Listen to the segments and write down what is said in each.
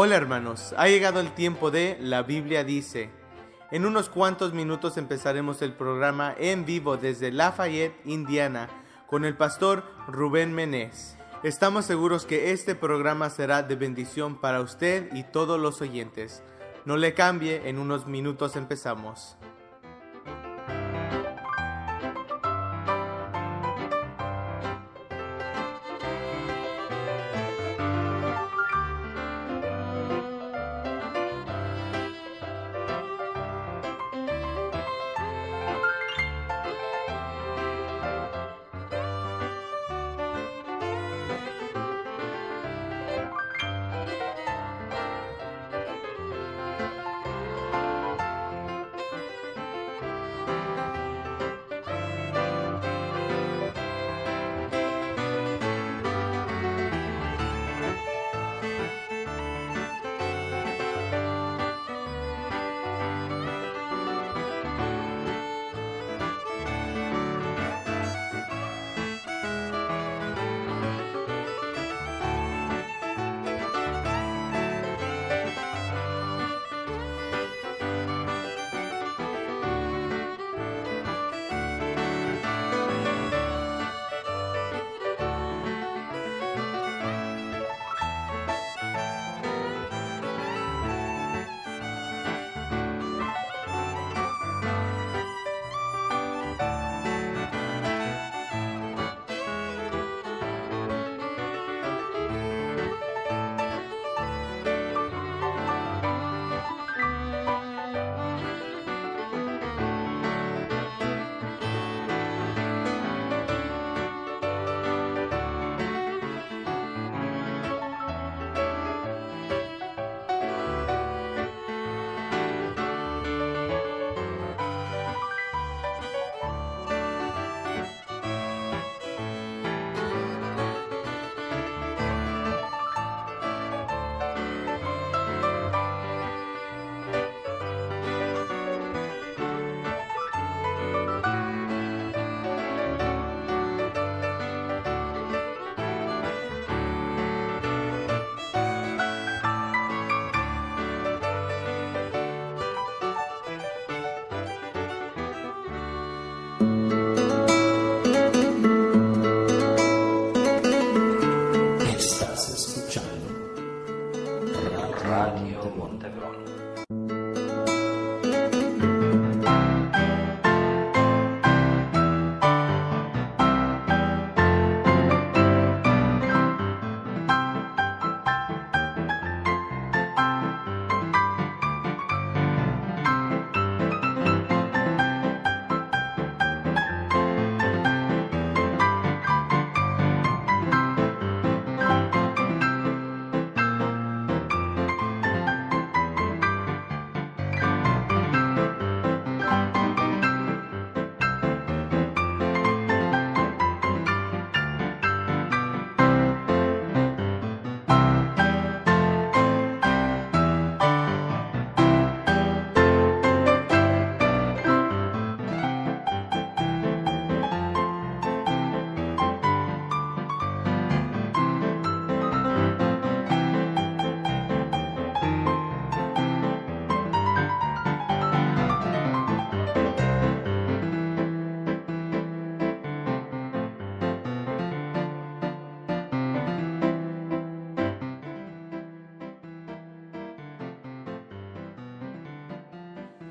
Hola hermanos, ha llegado el tiempo de La Biblia Dice. En unos cuantos minutos empezaremos el programa en vivo desde Lafayette, Indiana, con el pastor Rubén Menés. Estamos seguros que este programa será de bendición para usted y todos los oyentes. No le cambie, en unos minutos empezamos.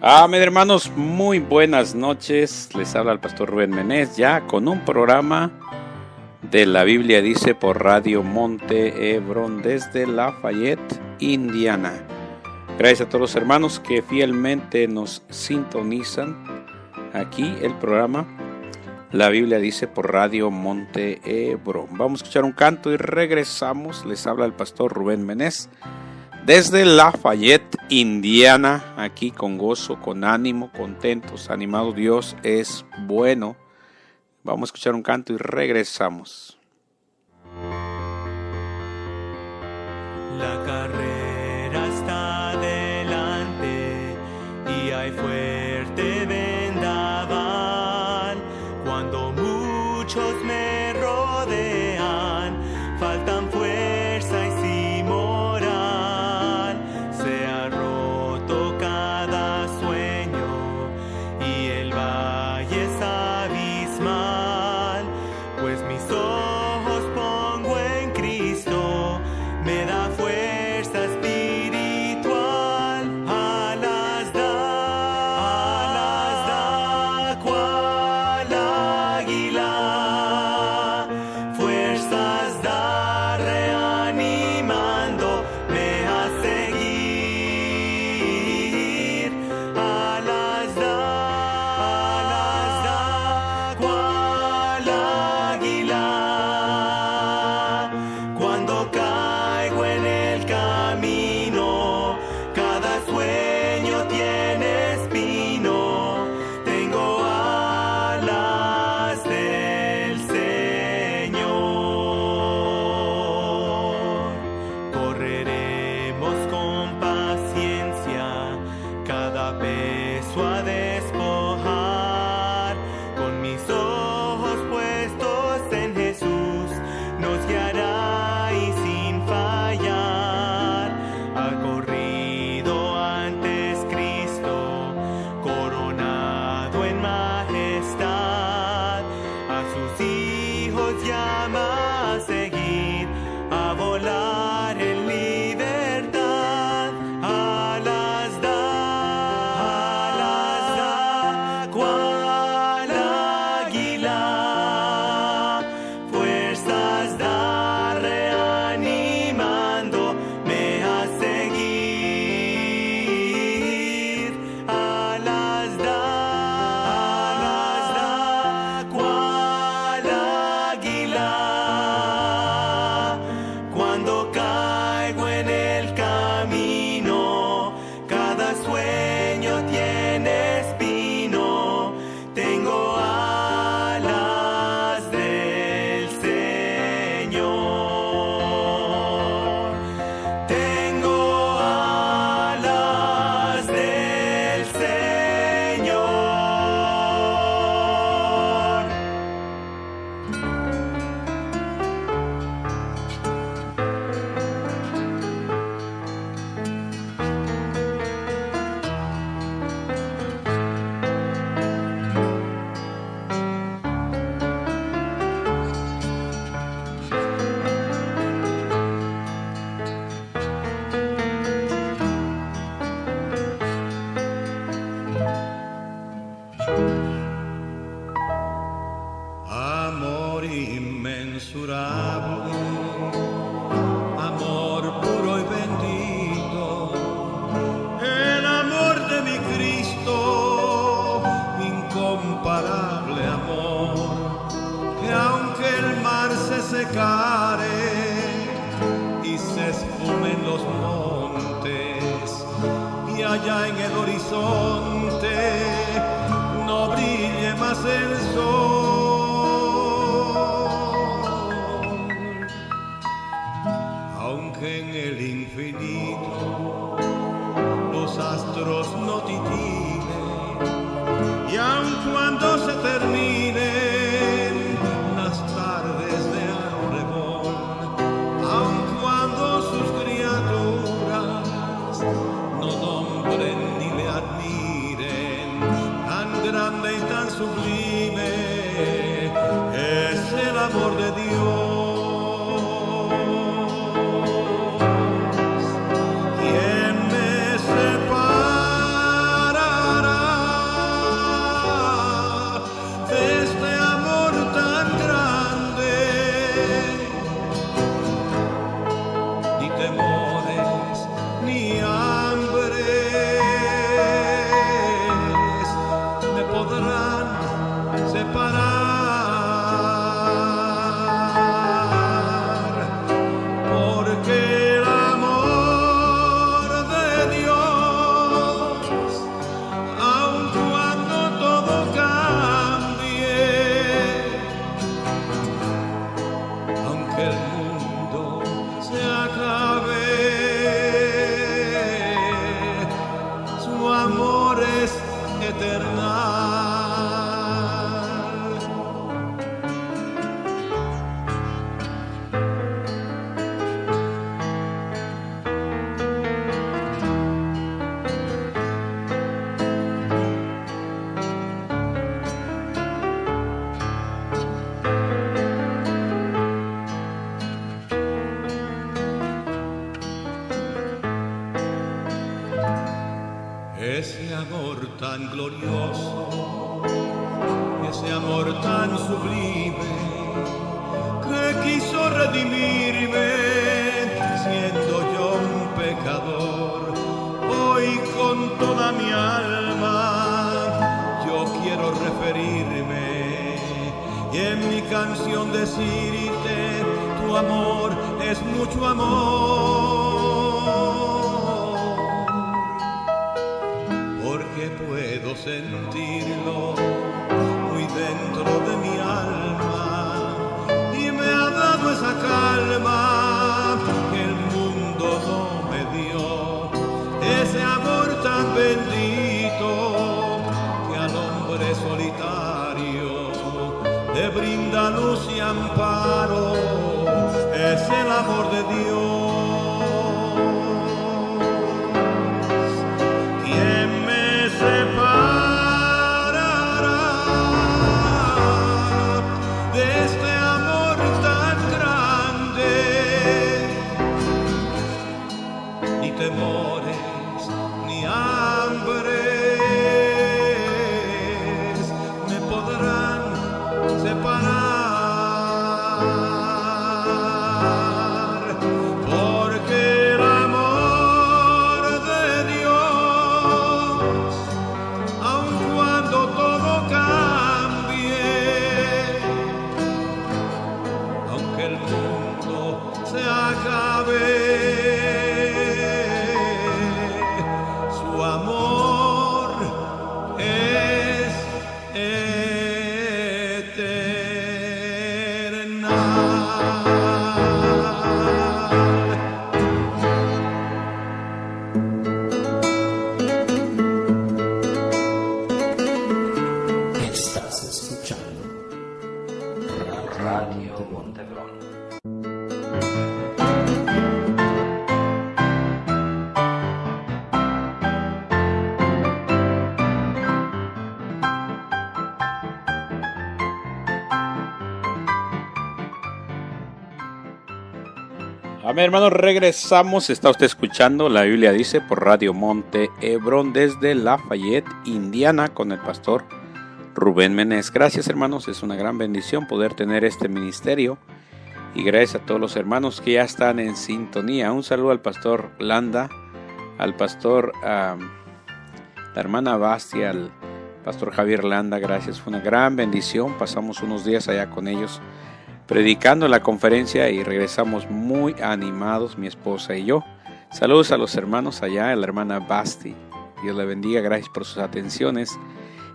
Amén, hermanos, muy buenas noches. Les habla el pastor Rubén Menés, ya con un programa de La Biblia Dice por Radio Monte Hebrón desde Lafayette, Indiana. Gracias a todos los hermanos que fielmente nos sintonizan aquí el programa La Biblia Dice por Radio Monte Hebrón. Vamos a escuchar un canto y regresamos. Les habla el pastor Rubén Menés desde Lafayette, Indiana, aquí con gozo, con ánimo, contentos, animados. Dios es bueno. Vamos a escuchar un canto y regresamos. La carrera está delante y hay fuerte vendaval. Cuando muchos me rodean, faltan fuerza y sin moral. amor puro y bendito, el amor de mi Cristo, incomparable amor, que aunque el mar se secare y se esfumen los montes, y allá en el horizonte no brille más el sol, aunque en el infinito los astros no titilen, y aun cuando se terminen las tardes de arrebol, aun cuando sus criaturas no nombren ni le admiren, tan grande y tan sublime es el amor de Dios. ¿Quién me separará de este amor tan grande? Ni temores, ni hambres me podrán separar, porque el amor de Dios, aun cuando todo cambie, aunque el mundo se acabe, su amor es eternal. Ese amor tan glorioso, ese amor tan sublime, que quiso redimirme siendo yo un pecador. Hoy con toda mi alma yo quiero referirme y en mi canción decirte: tu amor es mucho amor, porque puedo sentirlo muy dentro de mi alma y me ha dado esa calma que el mundo no me dio, ese amor tan bendito que al hombre solitario le brinda luz y amparo, es el amor de Dios. Separará de este amor tan grande, ni temores ni hambres me podrán separar, porque el amor de Dios, aun cuando todo cambie, aunque el mundo se acabe, su amor es Estás escuchando Radio Montebrón. Amén, hermanos, regresamos. Está usted escuchando La Biblia Dice por Radio Monte Hebrón desde Lafayette, Indiana, con el pastor Rubén Menés. Gracias, hermanos, es una gran bendición poder tener este ministerio Y gracias a todos los hermanos que ya están en sintonía. Un saludo al pastor Landa, al pastor, la hermana Basti, al pastor Javier Landa. Gracias, fue una gran bendición. Pasamos unos días allá con ellos predicando en la conferencia y regresamos muy animados, mi esposa y yo. Saludos a los hermanos allá, a la hermana Basti. Dios le bendiga, gracias por sus atenciones.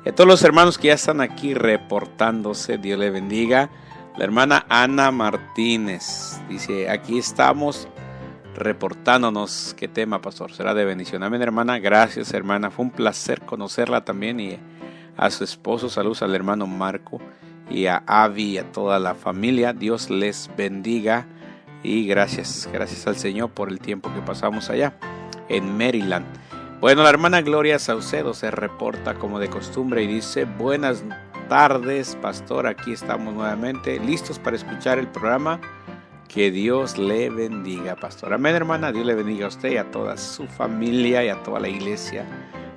Y a todos los hermanos que ya están aquí reportándose, Dios le bendiga. La hermana Ana Martínez dice, aquí estamos reportándonos. ¿Qué tema, pastor? Será de bendición. Amén, hermana. Gracias, hermana. Fue un placer conocerla también y a su esposo. Saludos al hermano Marco y a Avi y a toda la familia. Dios les bendiga y gracias al Señor por el tiempo que pasamos allá en Maryland. Bueno, la hermana Gloria Saucedo se reporta como de costumbre y dice, buenas tardes, pastor, aquí estamos nuevamente listos para escuchar el programa. Que Dios le bendiga, pastor. Amén, hermana. Dios le bendiga a usted y a toda su familia y a toda la iglesia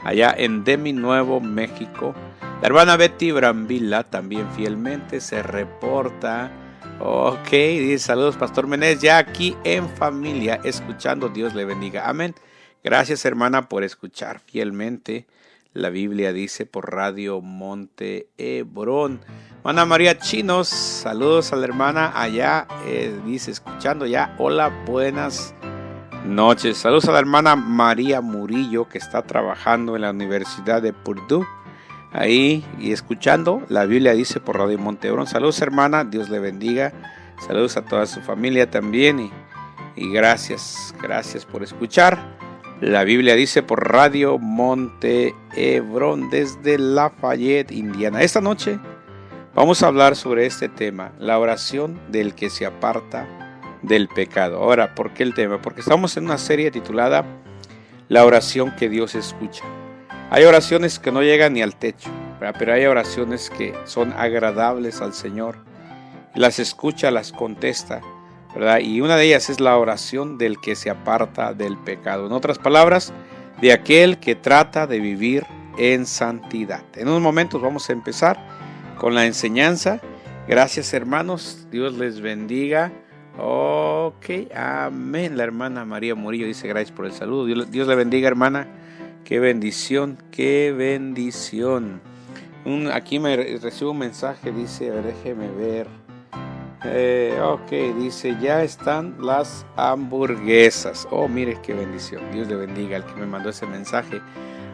allá en Demi, Nuevo México. La hermana Betty Brambila también fielmente se reporta. Ok, dice, saludos, pastor Menés, ya aquí en familia escuchando. Dios le bendiga. Amén. Gracias, hermana, por escuchar fielmente. La Biblia dice por Radio Monte Hebrón. Hermana María Chinos, saludos a la hermana allá, dice escuchando ya. Hola, buenas noches. Saludos a la hermana María Murillo que está trabajando en la Universidad de Purdue. Ahí y escuchando. La Biblia dice por Radio Monte Hebrón. Saludos, hermana, Dios le bendiga. Saludos a toda su familia también y gracias por escuchar. La Biblia dice por Radio Monte Hebrón desde Lafayette, Indiana. Esta noche vamos a hablar sobre este tema, la oración del que se aparta del pecado. Ahora, ¿por qué el tema? Porque estamos en una serie titulada La oración que Dios escucha. Hay oraciones que no llegan ni al techo, ¿verdad? Pero hay oraciones que son agradables al Señor. Las escucha, las contesta, ¿verdad? Y una de ellas es la oración del que se aparta del pecado. En otras palabras, de aquel que trata de vivir en santidad. En unos momentos vamos a empezar con la enseñanza. Gracias, hermanos. Dios les bendiga. Ok, amén. La hermana María Murillo dice gracias por el saludo. Dios le bendiga, hermana. Qué bendición, qué bendición. Aquí me recibo un mensaje, dice, a ver, déjeme ver. Ok, dice, ya están las hamburguesas. Oh, mire qué bendición. Dios le bendiga al que me mandó ese mensaje.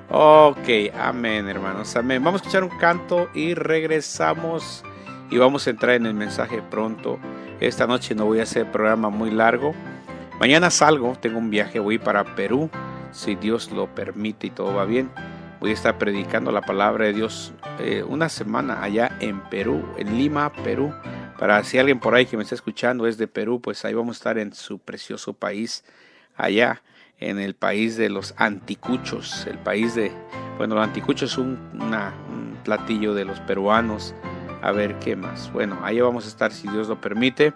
Ok, amén, hermanos, amén. Vamos a escuchar un canto y regresamos y vamos a entrar en el mensaje pronto. Esta noche no voy a hacer programa muy largo. Mañana salgo, tengo un viaje, voy para Perú, si Dios lo permite y todo va bien. Voy a estar predicando la palabra de Dios una semana allá en Perú, en Lima, Perú. Para si alguien por ahí que me está escuchando es de Perú, pues ahí vamos a estar en su precioso país, allá en el país de los anticuchos. El país de, bueno, los anticuchos es un platillo de los peruanos. A ver qué más. Bueno, ahí vamos a estar, si Dios lo permite,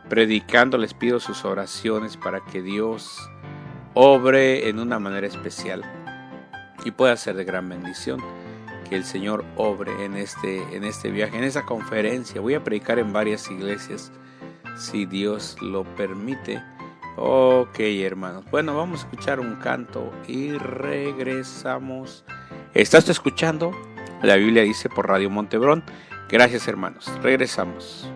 predicando. Les pido sus oraciones para que Dios obre en una manera especial y pueda ser de gran bendición. Que el Señor obre en este viaje, en esa conferencia. Voy a predicar en varias iglesias, si Dios lo permite. Ok, hermanos. Bueno, vamos a escuchar un canto y regresamos. ¿Estás escuchando? La Biblia dice por Radio Monte Hebrón. Gracias, hermanos. Regresamos.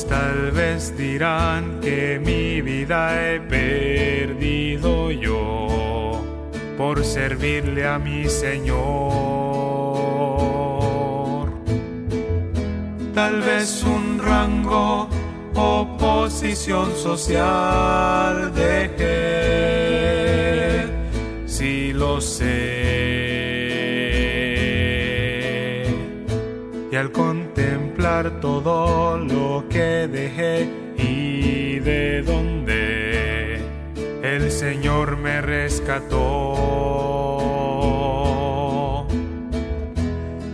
Tal vez dirán que mi vida he perdido yo por servirle a mi Señor. Tal vez un rango o posición social dejé, sí lo sé. Y al contemplar todo lo que dejé y de Señor me rescató.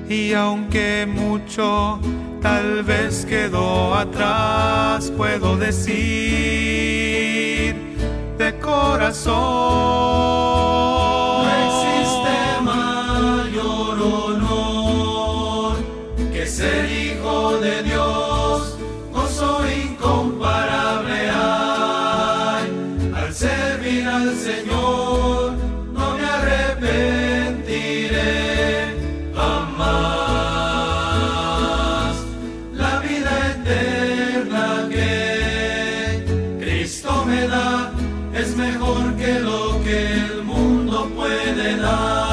Y aunque mucho tal vez quedó atrás, puedo decir de corazón: no existe mayor honor que ser hijo de Dios, gozo incomparable hay. Al servir al Señor no me arrepentiré jamás. La vida eterna que Cristo me da es mejor que lo que el mundo puede dar.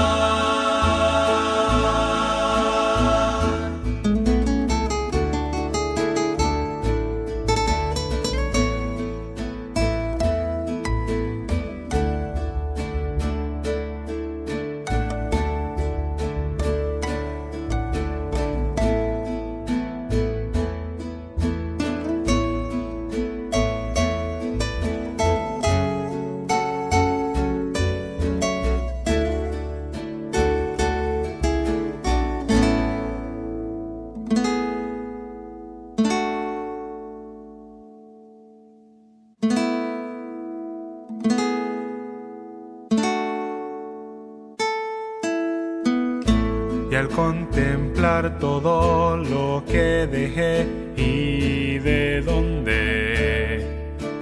Y al contemplar todo lo que dejé y de donde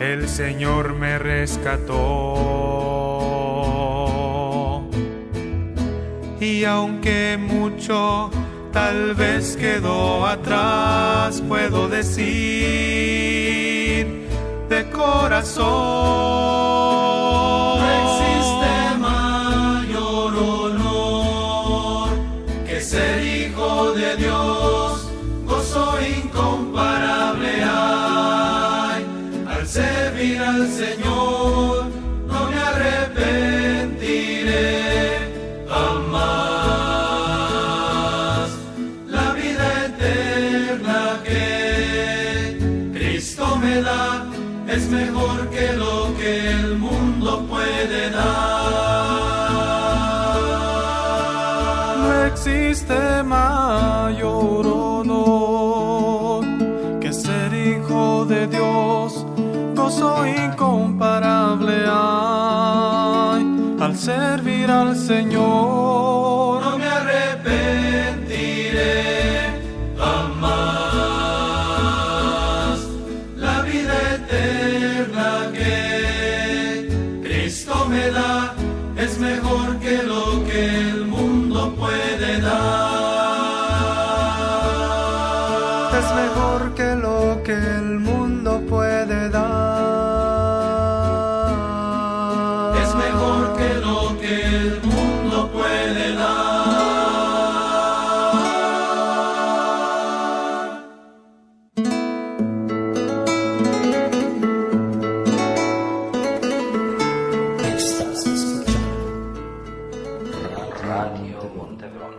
el Señor me rescató, y aunque mucho tal vez quedó atrás, puedo decir de corazón: no existe mayor honor que ser hijo de Dios, gozo incomparable hay. Al servir al Señor no me arrepentiré jamás. La vida eterna que Cristo me da es mejor que lo que el mundo puede dar. No existe mayor honor que ser hijo de Dios, gozo incomparable hay. Al servir al Señor no me arrepentiré jamás. La vida eterna que Cristo me da es mejor que lo que el mundo puede dar. es mejor que lo que el mundo puede dar. Es mejor que lo que el mundo puede dar. Estás escuchando Radio Montebrón.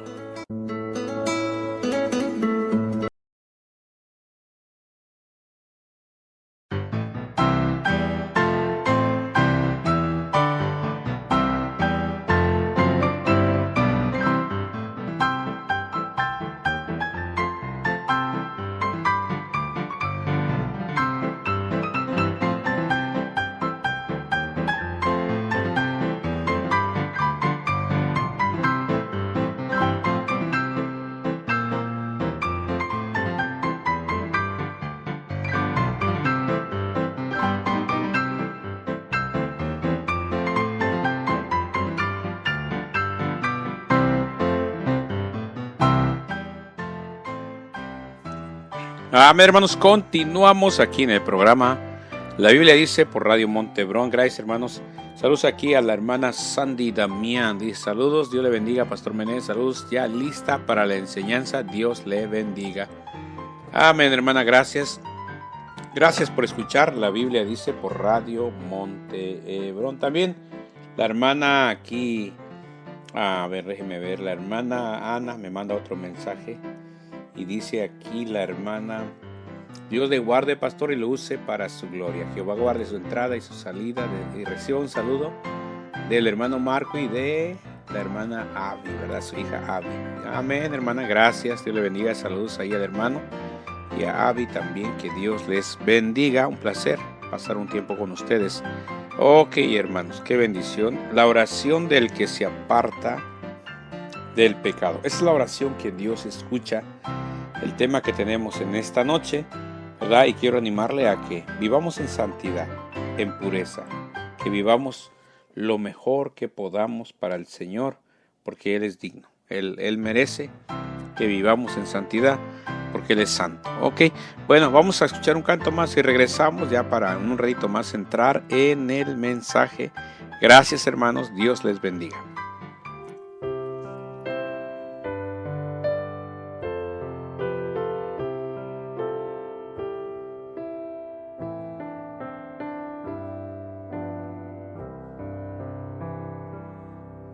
Amén, hermanos, continuamos aquí en el programa La Biblia dice por Radio Montebrón. Gracias, hermanos. Saludos aquí a la hermana Sandy Damián. Dice: saludos, Dios le bendiga, Pastor Menés. Saludos, ya lista para la enseñanza. Dios le bendiga. Amén, hermana, gracias. Gracias por escuchar La Biblia dice por Radio Montebrón. También la hermana aquí, a ver, déjeme ver, la hermana Ana me manda otro mensaje. Y dice aquí la hermana: Dios le guarde, pastor, y lo use para su gloria. Jehová guarde su entrada y su salida. Y reciba un saludo del hermano Marco y de la hermana Abby, ¿verdad? Su hija Abby. Amén, hermana, gracias. Dios le bendiga. Saludos ahí al hermano y a Abby también. Que Dios les bendiga. Un placer pasar un tiempo con ustedes. Ok, hermanos, qué bendición. La oración del que se aparta del pecado. Esa es la oración que Dios escucha. El tema que tenemos en esta noche, ¿verdad? Y quiero animarle a que vivamos en santidad, en pureza, que vivamos lo mejor que podamos para el Señor, porque Él es digno. Él merece que vivamos en santidad, porque Él es santo. Ok, bueno, vamos a escuchar un canto más y regresamos ya para en un ratito más entrar en el mensaje. Gracias, hermanos, Dios les bendiga.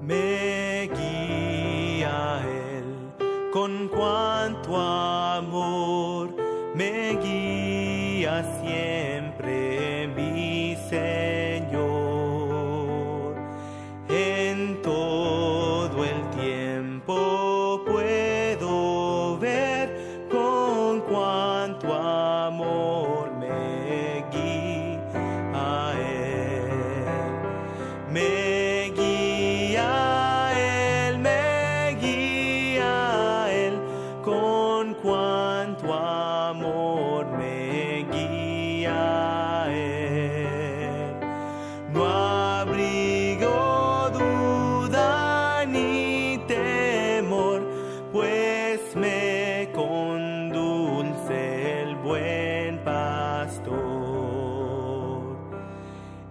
Me guía Él con cuanto amor, me guía siempre mi Señor. En todo el tiempo puedo ver con cuanto amor me guía Él. Me guía Él, con cuanto amor me guía Él. No abrigo duda ni temor, pues me conduce el buen pastor.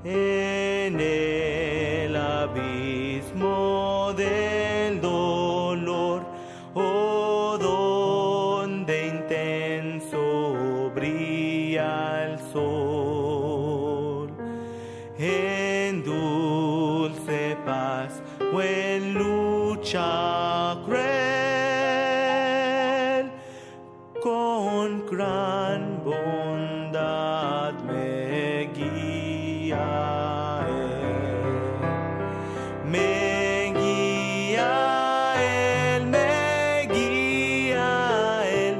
En el abismo del dolor, oh, donde intenso brilla el sol, en dulce paz o en lucha cruel, con gran bondad me guía Él. Me guía Él,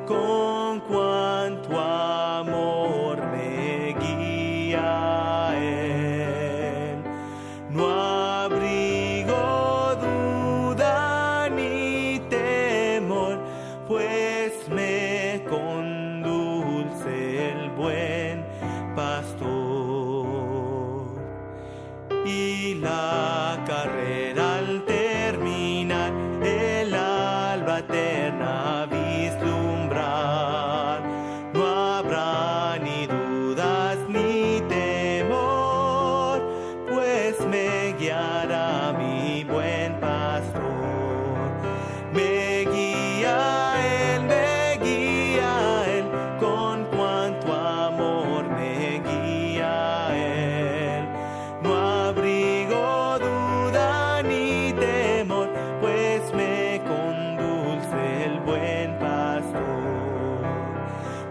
con cuanto amor me guía Él. No abrigo duda ni temor, pues me conduce el buen pastor. Y la carrera al terminar, el alba eterna vislumbrar, no habrá ni dudas ni temor, pues me guiará mi buen pastor. Me guía Él, con cuanto amor me guía Él. No abrigo duda ni temor, pues me conduce el buen pastor.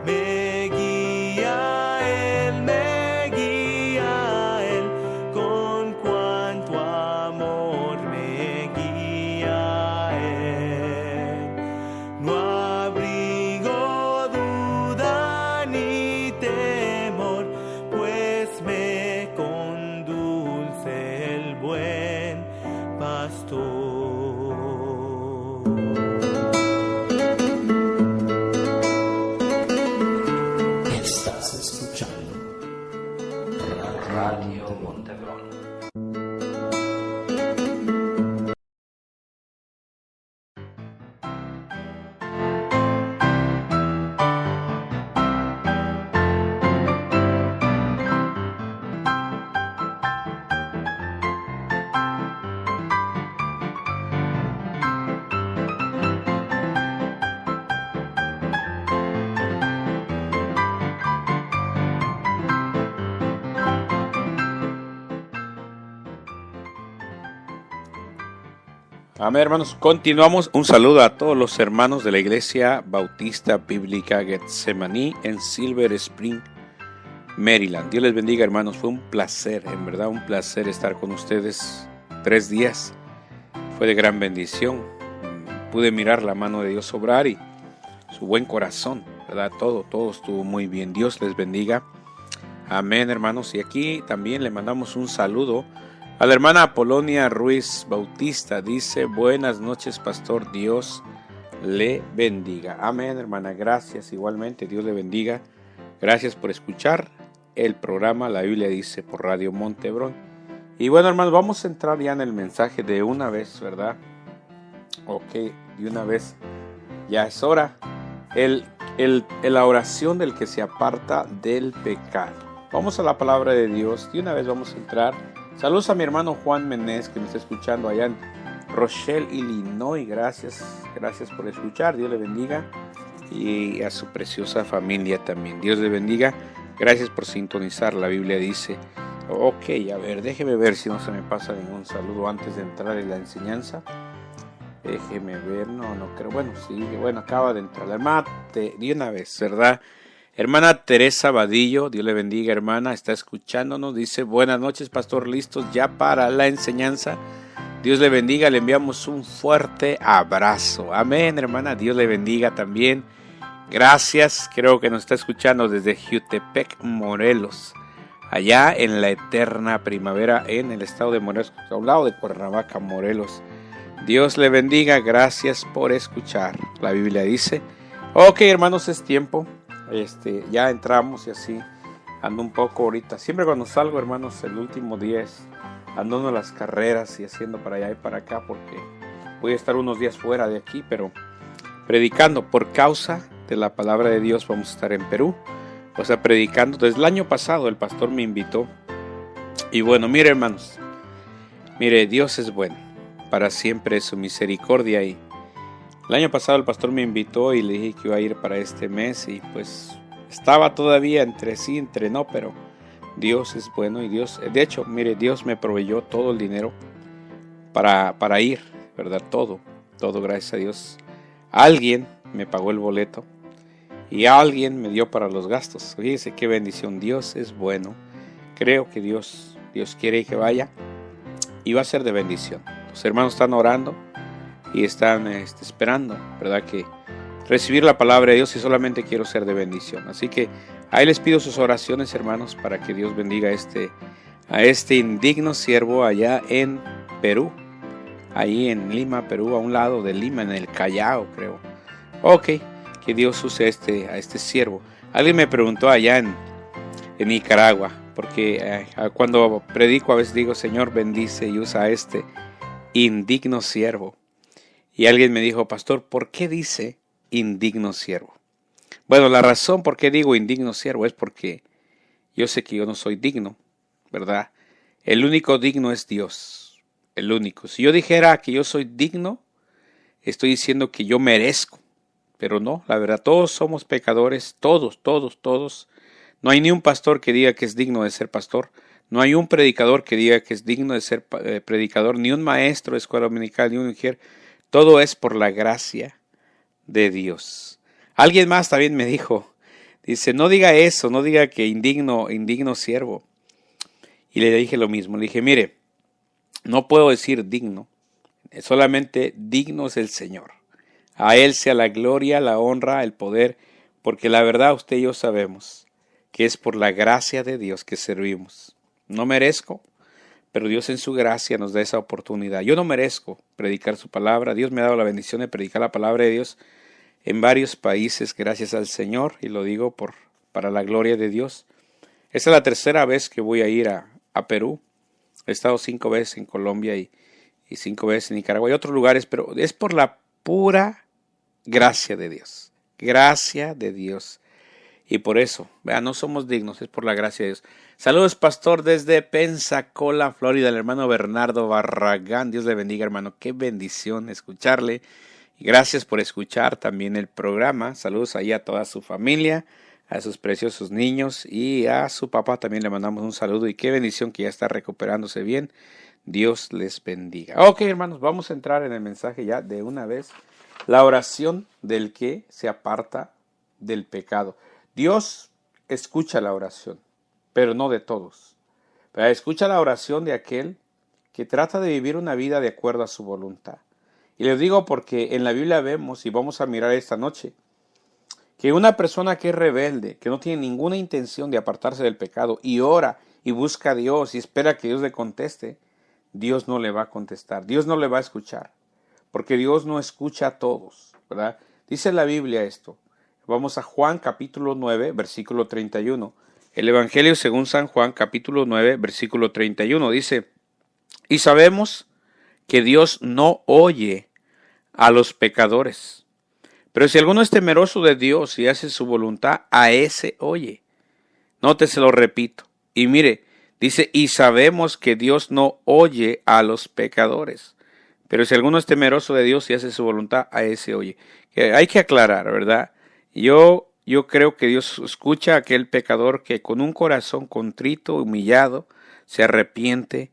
Me guía Él, con cuanto amor me guía Él. No abrigo duda ni temor, pues me conduce el buen pastor. Estás escuchando Radio Montebron. Amén, hermanos. Continuamos. Un saludo a todos los hermanos de la Iglesia Bautista Bíblica Getsemaní en Silver Spring, Maryland. Dios les bendiga, hermanos. Fue un placer, en verdad, un placer estar con ustedes 3 días. Fue de gran bendición. Pude mirar la mano de Dios obrar y su buen corazón, ¿verdad? Todo estuvo muy bien. Dios les bendiga. Amén, hermanos. Y aquí también le mandamos un saludo a la hermana Apolonia Ruiz Bautista. Dice: buenas noches, pastor, Dios le bendiga. Amén, hermana, gracias. Igualmente, Dios le bendiga. Gracias por escuchar el programa La Biblia Dice por Radio Monte Hebrón. Y bueno, hermanos, vamos a entrar ya en el mensaje de una vez, ¿verdad? Ok, de una vez, ya es hora. La oración del que se aparta del pecado. Vamos a la palabra de Dios. De una vez vamos a entrar. Saludos a mi hermano Juan Menés, que me está escuchando allá en Rochelle, Illinois. Gracias por escuchar. Dios le bendiga. Y a su preciosa familia también. Dios le bendiga. Gracias por sintonizar. La Biblia dice. Ok, a ver, déjeme ver si no se me pasa ningún saludo antes de entrar en la enseñanza. Déjeme ver, no creo. Bueno, sí, bueno, acaba de entrar la hermana de una vez, ¿verdad? Hermana Teresa Vadillo, Dios le bendiga, hermana, está escuchándonos, dice: buenas noches, pastor, listos ya para la enseñanza. Dios le bendiga, le enviamos un fuerte abrazo. Amén, hermana, Dios le bendiga también. Gracias, creo que nos está escuchando desde Jutepec, Morelos, allá en la eterna primavera en el estado de Morelos, a un lado de Cuernavaca, Morelos. Dios le bendiga, gracias por escuchar. La Biblia dice. Ok, hermanos, es tiempo. Ya entramos y así ando un poco ahorita. Siempre cuando salgo, hermanos, el último día es andando las carreras y haciendo para allá y para acá, porque voy a estar unos días fuera de aquí, pero predicando por causa de la palabra de Dios. Vamos a estar en Perú, o sea, predicando. Desde el año pasado el pastor me invitó. Y bueno, mire, hermanos, mire, Dios es bueno, para siempre es su misericordia. Y el año pasado el pastor me invitó y le dije que iba a ir para este mes, y pues estaba todavía entre sí, entre no, pero Dios es bueno. Y Dios, de hecho, mire, Dios me proveyó todo el dinero para ir, ¿verdad? Todo, gracias a Dios. Alguien me pagó el boleto y alguien me dio para los gastos. Fíjese qué bendición. Dios es bueno. Creo que Dios quiere que vaya y va a ser de bendición. Los hermanos están orando y están esperando, ¿verdad? Que recibir la palabra de Dios, y solamente quiero ser de bendición. Así que ahí les pido sus oraciones, hermanos, para que Dios bendiga a este indigno siervo allá en Perú, ahí en Lima, Perú, a un lado de Lima, en el Callao, creo. Ok, que Dios use a este siervo. Alguien me preguntó allá en Nicaragua, porque cuando predico a veces digo: Señor, bendice y usa a este indigno siervo. Y alguien me dijo: pastor, ¿por qué dice indigno siervo? Bueno, la razón por qué digo indigno siervo es porque yo sé que yo no soy digno, ¿verdad? El único digno es Dios, el único. Si yo dijera que yo soy digno, estoy diciendo que yo merezco, pero no, la verdad, todos somos pecadores, todos. No hay ni un pastor que diga que es digno de ser pastor. No hay un predicador que diga que es digno de ser predicador, ni un maestro de escuela dominical, ni un mujer. Todo es por la gracia de Dios. Alguien más también me dijo, dice: no diga eso, no diga que indigno siervo. Y le dije lo mismo, le dije: mire, no puedo decir digno, solamente digno es el Señor. A Él sea la gloria, la honra, el poder, porque la verdad usted y yo sabemos que es por la gracia de Dios que servimos. No merezco, pero Dios en su gracia nos da esa oportunidad. Yo no merezco predicar su palabra. Dios me ha dado la bendición de predicar la palabra de Dios en varios países, gracias al Señor, y lo digo para la gloria de Dios. Esta es la tercera vez que voy a ir a Perú. He estado 5 veces en Colombia y 5 veces en Nicaragua y otros lugares, pero es por la pura gracia de Dios. Gracia de Dios. Y por eso, vean, no somos dignos, es por la gracia de Dios. Saludos, pastor, desde Pensacola, Florida, el hermano Bernardo Barragán. Dios le bendiga, hermano. Qué bendición escucharle. Y gracias por escuchar también el programa. Saludos ahí a toda su familia, a sus preciosos niños, y a su papá también le mandamos un saludo. Y qué bendición que ya está recuperándose bien. Dios les bendiga. Ok, hermanos, vamos a entrar en el mensaje ya de una vez. La oración del que se aparta del pecado. Dios escucha la oración, pero no de todos. Pero escucha la oración de aquel que trata de vivir una vida de acuerdo a su voluntad. Y les digo porque en la Biblia vemos, y vamos a mirar esta noche, que una persona que es rebelde, que no tiene ninguna intención de apartarse del pecado, y ora y busca a Dios y espera que Dios le conteste, Dios no le va a contestar, Dios no le va a escuchar, porque Dios no escucha a todos, ¿verdad? Dice la Biblia esto. Vamos a Juan capítulo 9, versículo 31. El Evangelio según San Juan capítulo 9, versículo 31 dice: y sabemos que Dios no oye a los pecadores, pero si alguno es temeroso de Dios y hace su voluntad, a ese oye. Nótese, lo repito. Y mire, dice, y sabemos que Dios no oye a los pecadores, pero si alguno es temeroso de Dios y hace su voluntad, a ese oye. Hay que aclarar, ¿verdad? Yo creo que Dios escucha a aquel pecador que con un corazón contrito, humillado, se arrepiente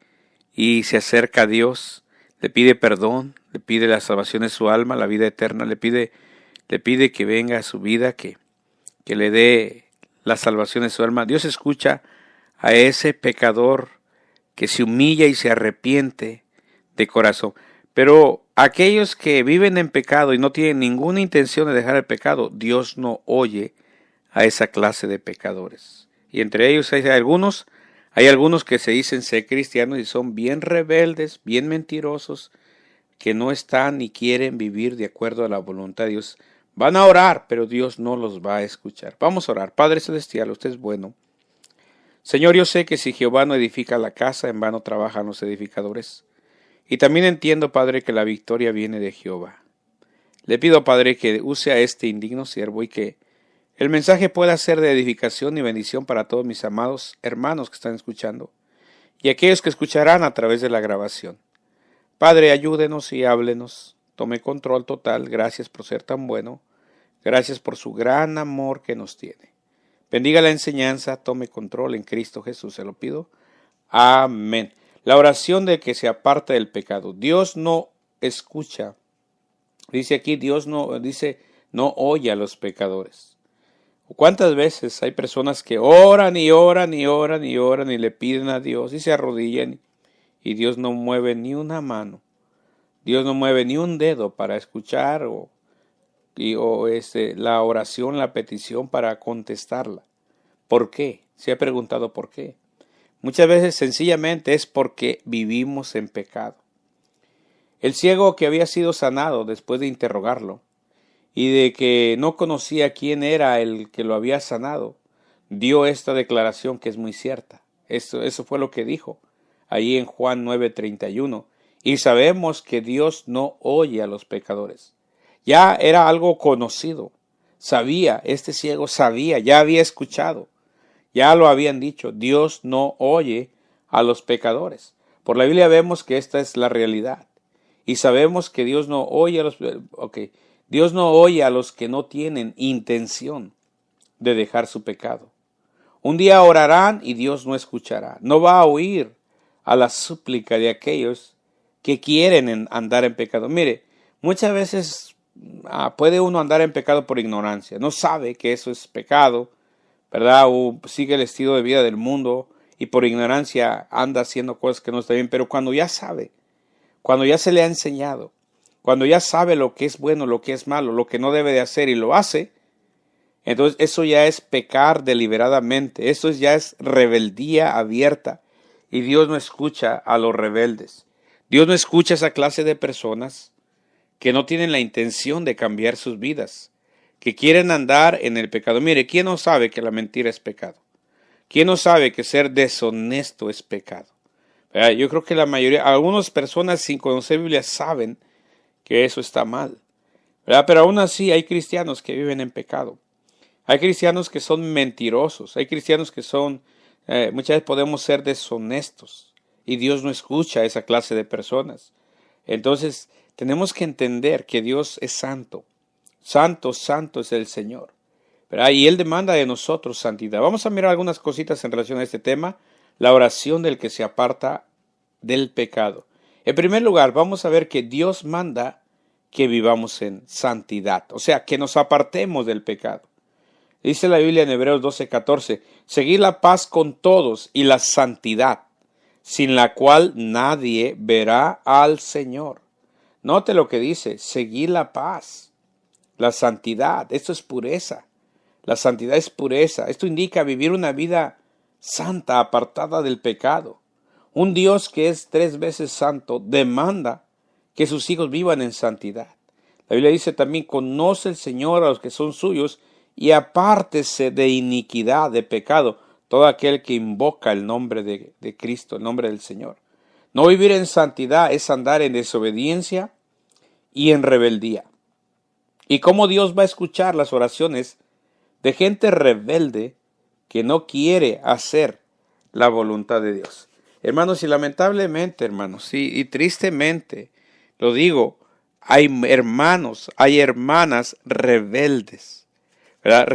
y se acerca a Dios, le pide perdón, le pide la salvación de su alma, la vida eterna, le pide que venga a su vida, que le dé la salvación de su alma. Dios escucha a ese pecador que se humilla y se arrepiente de corazón. Pero aquellos que viven en pecado y no tienen ninguna intención de dejar el pecado, Dios no oye a esa clase de pecadores. Y entre ellos hay algunos que se dicen ser cristianos y son bien rebeldes, bien mentirosos, que no están ni quieren vivir de acuerdo a la voluntad de Dios. Van a orar, pero Dios no los va a escuchar. Vamos a orar. Padre Celestial, usted es bueno. Señor, yo sé que si Jehová no edifica la casa, en vano trabajan los edificadores. Y también entiendo, Padre, que la victoria viene de Jehová. Le pido, Padre, que use a este indigno siervo y que el mensaje pueda ser de edificación y bendición para todos mis amados hermanos que están escuchando y aquellos que escucharán a través de la grabación. Padre, ayúdenos y háblenos. Tome control total. Gracias por ser tan bueno. Gracias por su gran amor que nos tiene. Bendiga la enseñanza. Tome control en Cristo Jesús. Se lo pido. Amén. La oración del que se aparta del pecado. Dios no escucha. Dice aquí, Dios no oye a los pecadores. ¿Cuántas veces hay personas que oran y oran y oran y oran y le piden a Dios y se arrodillan y Dios no mueve ni una mano? Dios no mueve ni un dedo para escuchar la oración, la petición para contestarla. ¿Por qué? ¿Se ha preguntado por qué? Muchas veces sencillamente es porque vivimos en pecado. El ciego que había sido sanado después de interrogarlo y de que no conocía quién era el que lo había sanado, dio esta declaración que es muy cierta. Eso fue lo que dijo ahí en Juan 9:31. Y sabemos que Dios no oye a los pecadores. Ya era algo conocido. Sabía, este ciego sabía, ya había escuchado. Ya lo habían dicho, Dios no oye a los pecadores. Por la Biblia vemos que esta es la realidad. Y sabemos que Dios no oye Dios no oye a los que no tienen intención de dejar su pecado. Un día orarán y Dios no escuchará. No va a oír a la súplica de aquellos que quieren andar en pecado. Mire, muchas veces puede uno andar en pecado por ignorancia. No sabe que eso es pecado, ¿verdad? O sigue el estilo de vida del mundo y por ignorancia anda haciendo cosas que no están bien. Pero cuando ya sabe, cuando ya se le ha enseñado, cuando ya sabe lo que es bueno, lo que es malo, lo que no debe de hacer y lo hace, entonces eso ya es pecar deliberadamente. Eso ya es rebeldía abierta. Y Dios no escucha a los rebeldes. Dios no escucha a esa clase de personas que no tienen la intención de cambiar sus vidas, que quieren andar en el pecado. Mire, ¿quién no sabe que la mentira es pecado? ¿Quién no sabe que ser deshonesto es pecado? Yo creo que la mayoría, algunas personas sin conocer Biblia saben que eso está mal, ¿verdad? Pero aún así hay cristianos que viven en pecado. Hay cristianos que son mentirosos. Hay cristianos que son, muchas veces podemos ser deshonestos. Y Dios no escucha a esa clase de personas. Entonces, tenemos que entender que Dios es santo. Santo, santo es el Señor, ¿verdad? Y Él demanda de nosotros santidad. Vamos a mirar algunas cositas en relación a este tema. La oración del que se aparta del pecado. En primer lugar, vamos a ver que Dios manda que vivamos en santidad, o sea, que nos apartemos del pecado. Dice la Biblia en Hebreos 12:14, seguid la paz con todos y la santidad, sin la cual nadie verá al Señor. Note lo que dice, seguid la paz, la santidad, esto es pureza. La santidad es pureza, esto indica vivir una vida santa, apartada del pecado. Un Dios que es 3 veces santo demanda que sus hijos vivan en santidad. La Biblia dice también, conoce el Señor a los que son suyos y apártese de iniquidad, de pecado, todo aquel que invoca el nombre de Cristo, el nombre del Señor. No vivir en santidad es andar en desobediencia y en rebeldía. ¿Y cómo Dios va a escuchar las oraciones de gente rebelde que no quiere hacer la voluntad de Dios? Hermanos, y lamentablemente, hermanos, y tristemente, lo digo, hay hermanos, hay hermanas rebeldes, ¿verdad?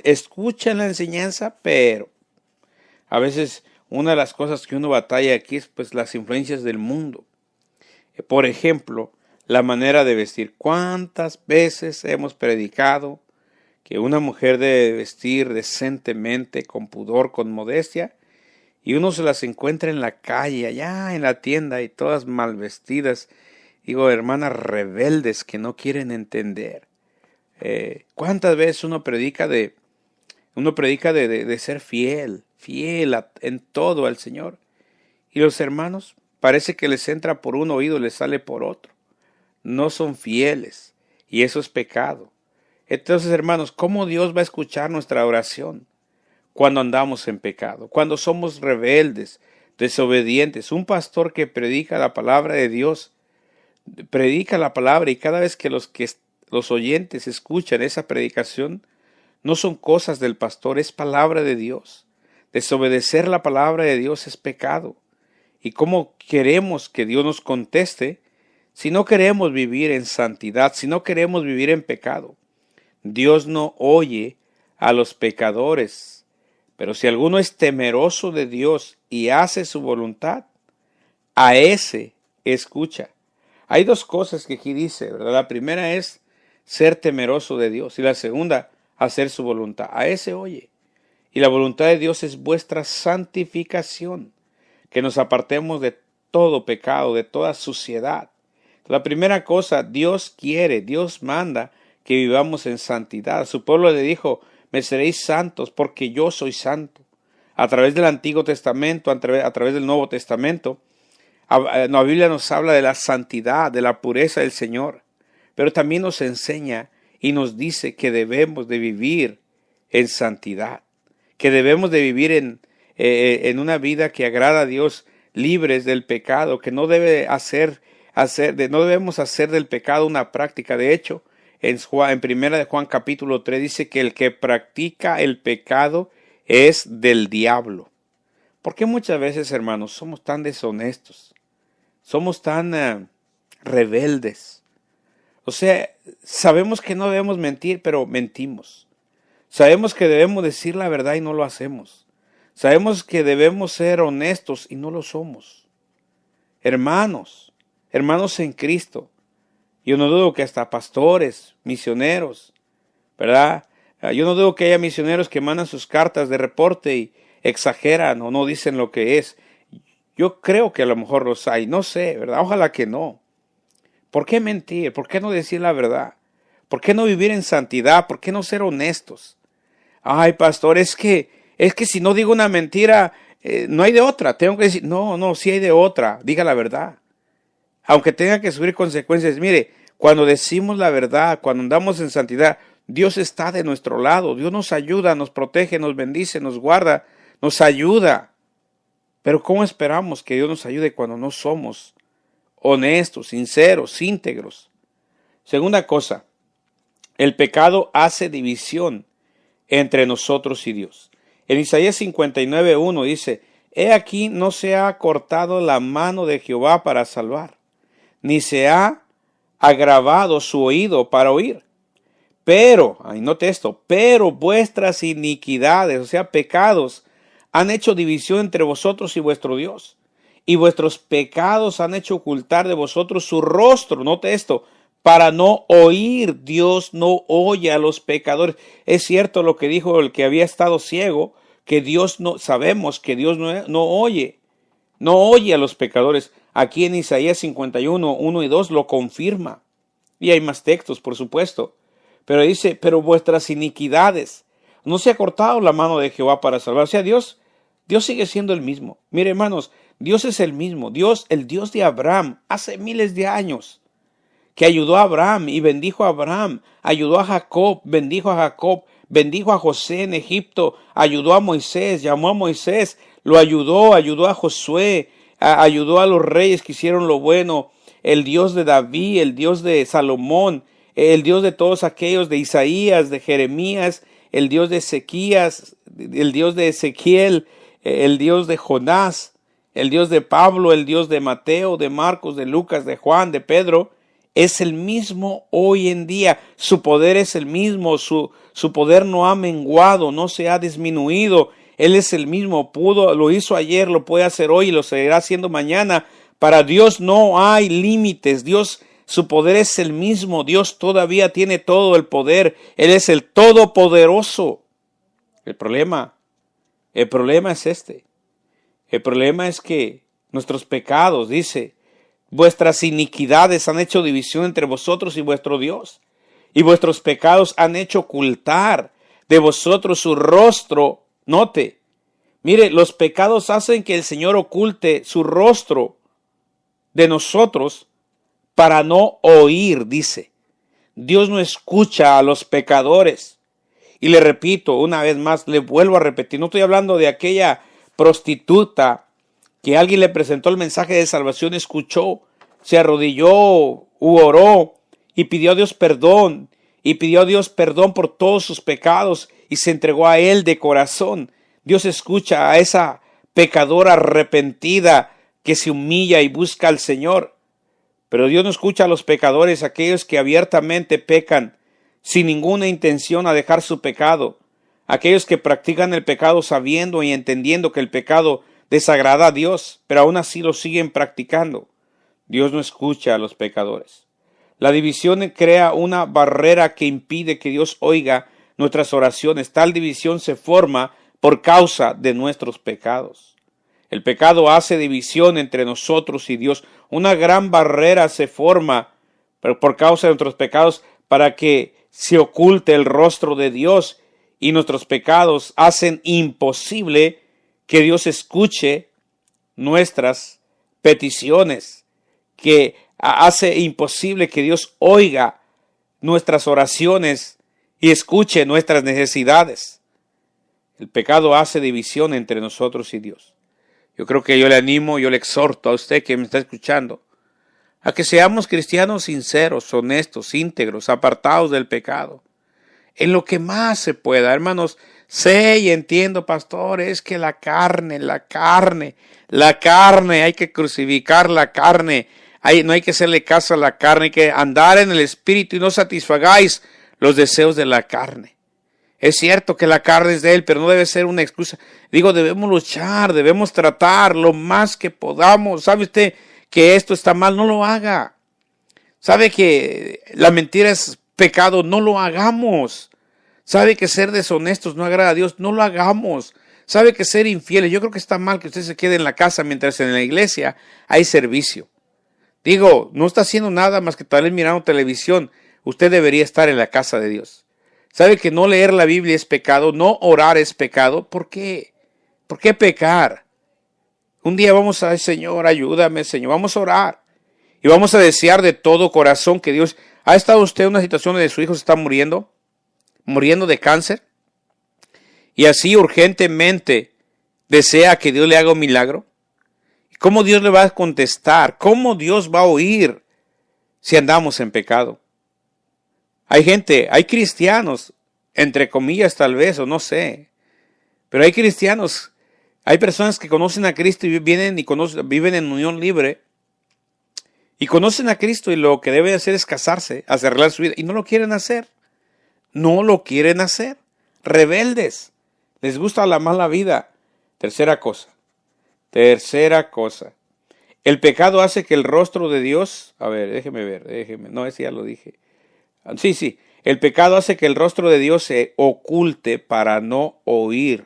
Escuchan la enseñanza, pero a veces una de las cosas que uno batalla aquí es pues las influencias del mundo. Por ejemplo, la manera de vestir. ¿Cuántas veces hemos predicado que una mujer debe vestir decentemente, con pudor, con modestia? Y uno se las encuentra en la calle, allá en la tienda, y todas mal vestidas. Digo, hermanas rebeldes que no quieren entender. ¿Cuántas veces uno predica de ser fiel en todo al Señor? Y los hermanos, parece que les entra por un oído y les sale por otro. No son fieles, y eso es pecado. Entonces, hermanos, ¿cómo Dios va a escuchar nuestra oración? Cuando andamos en pecado, cuando somos rebeldes, desobedientes. Un pastor que predica la palabra de Dios, predica la palabra, y cada vez que los oyentes escuchan esa predicación, no son cosas del pastor, es palabra de Dios. Desobedecer la palabra de Dios es pecado. ¿Y cómo queremos que Dios nos conteste si no queremos vivir en santidad, si no queremos vivir en pecado? Dios no oye a los pecadores, pero si alguno es temeroso de Dios y hace su voluntad, a ese escucha. Hay 2 cosas que aquí dice, ¿verdad? La primera es ser temeroso de Dios y la segunda, hacer su voluntad. A ese oye. Y la voluntad de Dios es vuestra santificación, que nos apartemos de todo pecado, de toda suciedad. La primera cosa, Dios manda que vivamos en santidad. A su pueblo le dijo, me seréis santos porque yo soy santo. A través del Antiguo Testamento, a través del Nuevo Testamento, la Biblia nos habla de la santidad, de la pureza del Señor, pero también nos enseña y nos dice que debemos de vivir en santidad, que debemos de vivir en una vida que agrada a Dios, libres del pecado, que no debemos hacer del pecado una práctica. De hecho, en 1 de Juan capítulo 3 dice que el que practica el pecado es del diablo. ¿Por qué muchas veces, hermanos, somos tan deshonestos? Somos tan rebeldes. O sea, sabemos que no debemos mentir, pero mentimos. Sabemos que debemos decir la verdad y no lo hacemos. Sabemos que debemos ser honestos y no lo somos. Hermanos en Cristo. Yo no dudo que hasta pastores, misioneros, ¿verdad? Yo no dudo que haya misioneros que mandan sus cartas de reporte y exageran o no dicen lo que es. Yo creo que a lo mejor los hay, no sé, ¿verdad? Ojalá que no. ¿Por qué mentir? ¿Por qué no decir la verdad? ¿Por qué no vivir en santidad? ¿Por qué no ser honestos? Ay, pastor, es que si no digo una mentira, no hay de otra. Tengo que decir, no, sí hay de otra. Diga la verdad. Aunque tenga que sufrir consecuencias. Mire, cuando decimos la verdad, cuando andamos en santidad, Dios está de nuestro lado. Dios nos ayuda, nos protege, nos bendice, nos guarda, nos ayuda. Pero ¿cómo esperamos que Dios nos ayude cuando no somos honestos, sinceros, íntegros? Segunda cosa, el pecado hace división entre nosotros y Dios. En Isaías 59:1 dice, he aquí no se ha cortado la mano de Jehová para salvar, ni se ha agravado su oído para oír. Pero, note esto, pero vuestras iniquidades, o sea, pecados, han hecho división entre vosotros y vuestro Dios. y vuestros pecados han hecho ocultar de vosotros su rostro. Note esto, para no oír. Dios no oye a los pecadores. Es cierto lo que dijo el que había estado ciego, que Dios no, sabemos que Dios no oye a los pecadores. Aquí en Isaías 51, 1 y 2 lo confirma. Y hay más textos, por supuesto. Pero dice, pero vuestras iniquidades. No se ha cortado la mano de Jehová para salvar. O sea, Dios sigue siendo el mismo. Mire, hermanos, Dios es el mismo. Dios, el Dios de Abraham, hace miles de años, que ayudó a Abraham y bendijo a Abraham, ayudó a Jacob, bendijo a Jacob, bendijo a José en Egipto, ayudó a Moisés, llamó a Moisés, lo ayudó a Josué, ayudó a los reyes que hicieron lo bueno, el Dios de David, el Dios de Salomón, el Dios de todos aquellos, de Isaías, de Jeremías, el Dios de Ezequías, el Dios de Ezequiel, el Dios de Jonás, el Dios de Pablo, el Dios de Mateo, de Marcos, de Lucas, de Juan, de Pedro, es el mismo hoy en día. Su poder es el mismo, su poder no ha menguado, no se ha disminuido. Él es el mismo, lo hizo ayer, lo puede hacer hoy y lo seguirá haciendo mañana. Para Dios no hay límites. Dios, su poder es el mismo. Dios todavía tiene todo el poder. Él es el todopoderoso. El problema es este. El problema es que nuestros pecados, dice, vuestras iniquidades han hecho división entre vosotros y vuestro Dios, y vuestros pecados han hecho ocultar de vosotros su rostro. Note, mire, los pecados hacen que el Señor oculte su rostro de nosotros para no oír, dice. Dios no escucha a los pecadores. Y le repito una vez más, le vuelvo a repetir, no estoy hablando de aquella prostituta que alguien le presentó el mensaje de salvación, escuchó, se arrodilló, oró y pidió a Dios perdón, por todos sus pecados y se entregó a Él de corazón. Dios escucha a esa pecadora arrepentida que se humilla y busca al Señor. Pero Dios no escucha a los pecadores, aquellos que abiertamente pecan sin ninguna intención a dejar su pecado, aquellos que practican el pecado sabiendo y entendiendo que el pecado desagrada a Dios, pero aún así lo siguen practicando. Dios no escucha a los pecadores. La división crea una barrera que impide que Dios oiga nuestras oraciones. Tal división se forma por causa de nuestros pecados. El pecado hace división entre nosotros y Dios. Una gran barrera se forma por causa de nuestros pecados para que se oculte el rostro de Dios, y nuestros pecados hacen imposible que Dios escuche nuestras peticiones, que hace imposible que Dios oiga nuestras oraciones y escuche nuestras necesidades. El pecado hace división entre nosotros y Dios. Yo creo que yo le animo, yo le exhorto a usted que me está escuchando, a que seamos cristianos sinceros, honestos, íntegros, apartados del pecado, en lo que más se pueda. Hermanos, sé y entiendo, pastor, es que la carne, hay que crucificar la carne, no hay que hacerle caso a la carne, hay que andar en el Espíritu y no satisfagáis los deseos de la carne. Es cierto que la carne es de Él, pero no debe ser una excusa. Digo, debemos luchar, debemos tratar lo más que podamos. ¿Sabe usted que esto está mal? No lo haga. ¿Sabe que la mentira es pecado? No lo hagamos. ¿Sabe que ser deshonestos no agrada a Dios? No lo hagamos. ¿Sabe que ser infieles? Yo creo que está mal que usted se quede en la casa mientras en la iglesia hay servicio. Digo, no está haciendo nada más que tal vez mirando televisión. Usted debería estar en la casa de Dios. ¿Sabe que no leer la Biblia es pecado? ¿No orar es pecado? ¿Por qué? ¿Por qué pecar? Un día vamos a decir, Señor, ayúdame, Señor. Vamos a orar. Y vamos a desear de todo corazón que Dios... ¿Ha estado usted en una situación donde su hijo se está muriendo de cáncer? Y así urgentemente desea que Dios le haga un milagro. ¿Cómo Dios le va a contestar? ¿Cómo Dios va a oír si andamos en pecado? Hay cristianos, entre comillas tal vez, o no sé, pero hay cristianos, hay personas que conocen a Cristo y viven en unión libre, y conocen a Cristo y lo que deben hacer es casarse, arreglar su vida, y no lo quieren hacer, rebeldes, les gusta la mala vida. Tercera cosa, El pecado hace que el rostro de Dios, a ver, déjeme, no, ese ya lo dije. Sí, el pecado hace que el rostro de Dios se oculte para no oír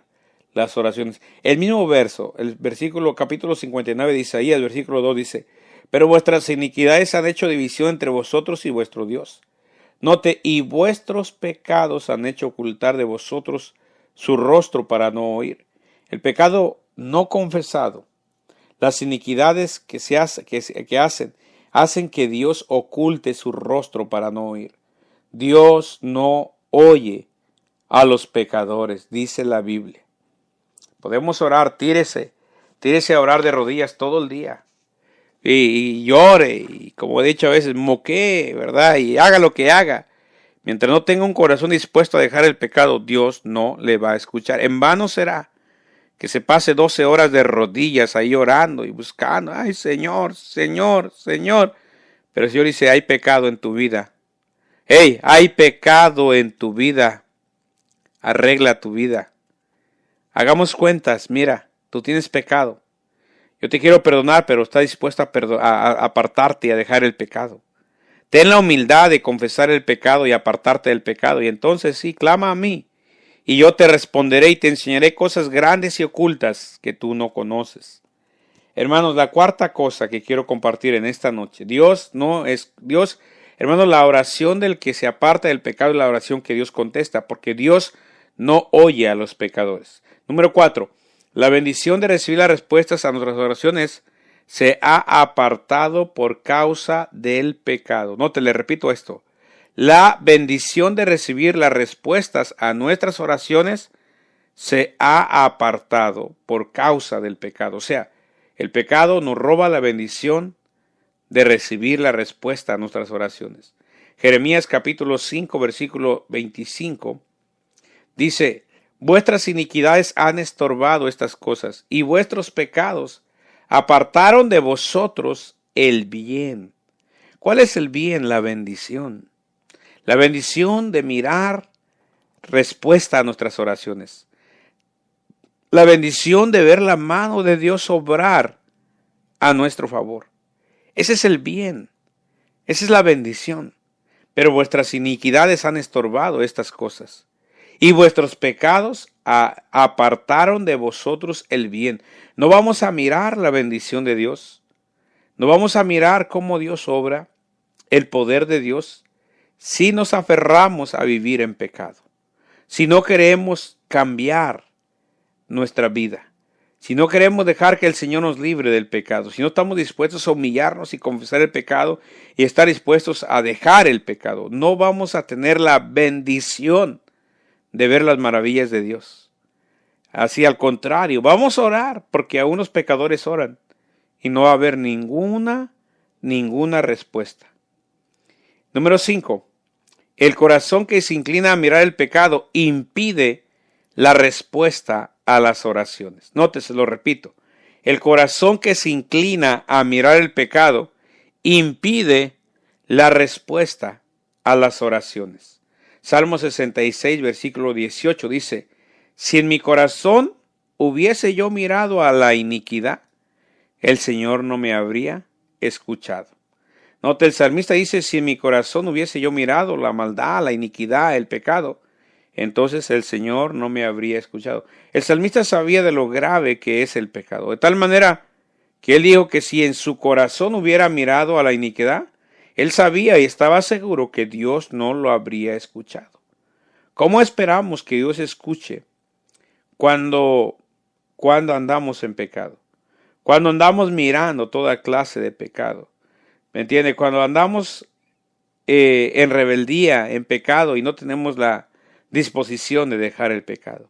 las oraciones. El mismo verso, el versículo capítulo 59 de Isaías, versículo 2 dice, pero vuestras iniquidades han hecho división entre vosotros y vuestro Dios. Note, y vuestros pecados han hecho ocultar de vosotros su rostro para no oír. El pecado no confesado, las iniquidades que hacen que Dios oculte su rostro para no oír. Dios no oye a los pecadores, dice la Biblia. Podemos orar, tírese a orar de rodillas todo el día. Y llore, y como he dicho a veces, moquee, ¿verdad? Y haga lo que haga. Mientras no tenga un corazón dispuesto a dejar el pecado, Dios no le va a escuchar. En vano será que se pase 12 horas de rodillas ahí orando y buscando. Ay, Señor, Señor, Señor. Pero el Señor dice, hay pecado en tu vida. Hey, hay pecado en tu vida. Arregla tu vida. Hagamos cuentas, mira, tú tienes pecado. Yo te quiero perdonar, pero estás dispuesto a apartarte y a dejar el pecado. Ten la humildad de confesar el pecado y apartarte del pecado. Y entonces sí, clama a mí. Y yo te responderé y te enseñaré cosas grandes y ocultas que tú no conoces. Hermanos, la cuarta cosa que quiero compartir en esta noche. Hermanos, la oración del que se aparta del pecado es la oración que Dios contesta, porque Dios no oye a los pecadores. Número 4. La bendición de recibir las respuestas a nuestras oraciones se ha apartado por causa del pecado. Note, le repito esto. La bendición de recibir las respuestas a nuestras oraciones se ha apartado por causa del pecado. O sea, el pecado nos roba la bendición de recibir la respuesta a nuestras oraciones. Jeremías capítulo 5, versículo 25 dice, vuestras iniquidades han estorbado estas cosas, y vuestros pecados apartaron de vosotros el bien. ¿Cuál es el bien? La bendición. La bendición de mirar respuesta a nuestras oraciones. La bendición de ver la mano de Dios obrar a nuestro favor. Ese es el bien. Esa es la bendición. Pero vuestras iniquidades han estorbado estas cosas. Y vuestros pecados apartaron de vosotros el bien. No vamos a mirar la bendición de Dios. No vamos a mirar cómo Dios obra, el poder de Dios, si nos aferramos a vivir en pecado. Si no queremos cambiar nuestra vida. Si no queremos dejar que el Señor nos libre del pecado. Si no estamos dispuestos a humillarnos y confesar el pecado y estar dispuestos a dejar el pecado. No vamos a tener la bendición de ver las maravillas de Dios. Así al contrario, vamos a orar porque aún los pecadores oran y no va a haber ninguna respuesta. Número 5. El corazón que se inclina a mirar el pecado impide la respuesta a las oraciones. Nótese, lo repito. El corazón que se inclina a mirar el pecado impide la respuesta a las oraciones. Salmo 66, versículo 18 dice, si en mi corazón hubiese yo mirado a la iniquidad, el Señor no me habría escuchado. Note, el salmista dice, si en mi corazón hubiese yo mirado la maldad, la iniquidad, el pecado, entonces el Señor no me habría escuchado. El salmista sabía de lo grave que es el pecado, de tal manera que él dijo que si en su corazón hubiera mirado a la iniquidad, él sabía y estaba seguro que Dios no lo habría escuchado. ¿Cómo esperamos que Dios escuche cuando andamos en pecado? Cuando andamos mirando toda clase de pecado. ¿Me entiende? Cuando andamos en rebeldía, en pecado y no tenemos la disposición de dejar el pecado.